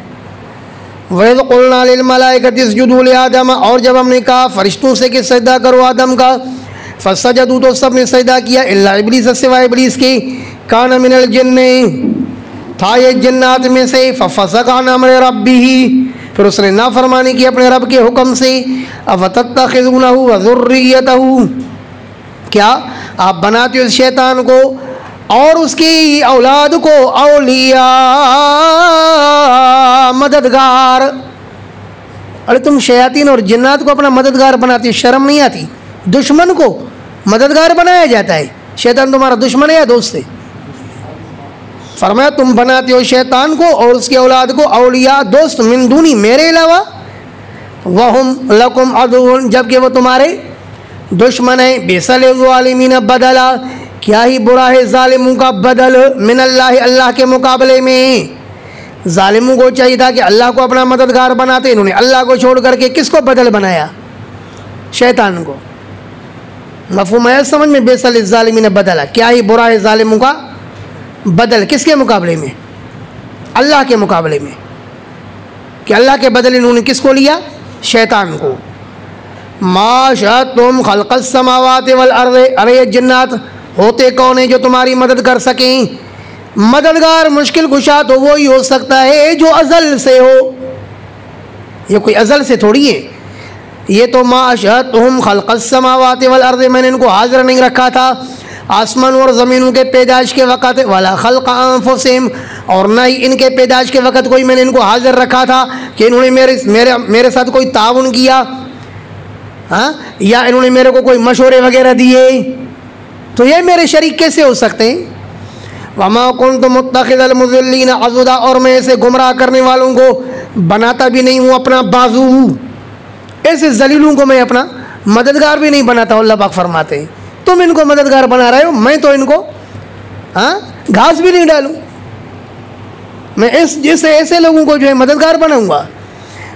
वइज़ क़ुलना लिल मलाइकति इसजुदू लि आदम, और जब हमने कहा फरिश्तों से कि सजदा करो आदम का, फसजदू, तो सब ने सजदा किया, इल्ला इब्लीस, सिवाय इब्लीस के, कान मिनल जिन्न, था ये जिन्नात में से, फफसक़ अन अम्रि रब्बिही, फिर उसने नाफरमानी की अपने रब के हुक्म से। अफ़तत्तख़िज़ूनहु व ज़ुर्रियतहु, क्या आप बनाते हो इस शैतान को और उसकी औलाद को औलिया, मददगार। अरे तुम शयातीन और जिन्नात को अपना मददगार बनाती हो, शर्म नहीं आती? दुश्मन को मददगार बनाया जाता है। शैतान तुम्हारा दुश्मन है या दोस्त है? फरमाया तुम बनाते हो शैतान को और उसकी औलाद को औलिया, दोस्त, मिन दूनी, मेरे अलावा, वहुम लकुम अदुव्वुन, जबकि वो तुम्हारे दुश्मन है। बिसल ज़ालिमीन बदला, क्या ही बुरा है ज़ालिमों का बदल, मिनल्लाह, अल्लाह के मुकाबले में। ज़ालिमों को चाहिए था कि अल्लाह को अपना मददगार बनाते, इन्होंने अल्लाह को छोड़ करके किसको बदल बनाया? शैतान को। मफ़हूम है समझ में? बिसल ज़ालिमीन बदला, क्या ही बुरा है ज़ालिमों का बदल, किसके मुकाबले में? अल्लाह के मुकाबले में। कि अल्लाह के बदले इन्होंने किसको लिया? शैतान को। माशा तुम खल्क़स समावाति वल अर्ज़, अरे जिन्नात होते कौन है जो तुम्हारी मदद कर सकें? मददगार मुश्किल कुशा तो वो ही हो सकता है जो अज़ल से हो, ये कोई अज़ल से थोड़ी है। ये तो माशा तुम खल्क़स समावाति वल अर्ज़, मैंने इनको हाजिर नहीं रखा था आसमान और ज़मीनों के पैदाइश के वक़्त, वाला खल्क़ अनफुसिहिम, और न ही इनके पैदाइश के वक़्त कोई मैंने इनको हाजिर रखा था कि इन्होंने मेरे साथ कोई ताउन किया, हाँ, या इन्होंने मेरे को कोई मशवरे वगैरह दिए, तो ये मेरे शरीक कैसे हो सकते हैं? वमा कुन्तु मुत्तखिज़ल मुज़िल्लीन अज़ुदा, और मैं ऐसे गुमराह करने वालों को बनाता भी नहीं हूँ अपना बाजू, ऐसे जलीलों को मैं अपना मददगार भी नहीं बनाता। अल्लाह पाक फरमाते हैं तुम इनको मददगार बना रहे हो, मैं तो इनको घास भी नहीं डालूं, मैं ऐसे लोगों को जो है मददगार बनाऊंगा।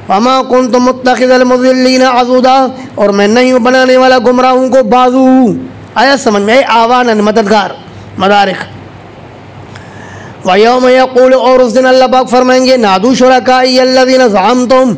वमा कुन्तु मुत्तखिज़ल मुज़िल्लीन अज़ुदा, और मैं नहीं हूँ बनाने वाला गुमराहों को बाजू। आया समझ में? आवानन, मददगार, मदारिक। वयौम यक़ूल, और उस दिन अल्लाह पाक फरमाएंगे नादू शुरकाई अल्लज़ीना ज़अमतुम,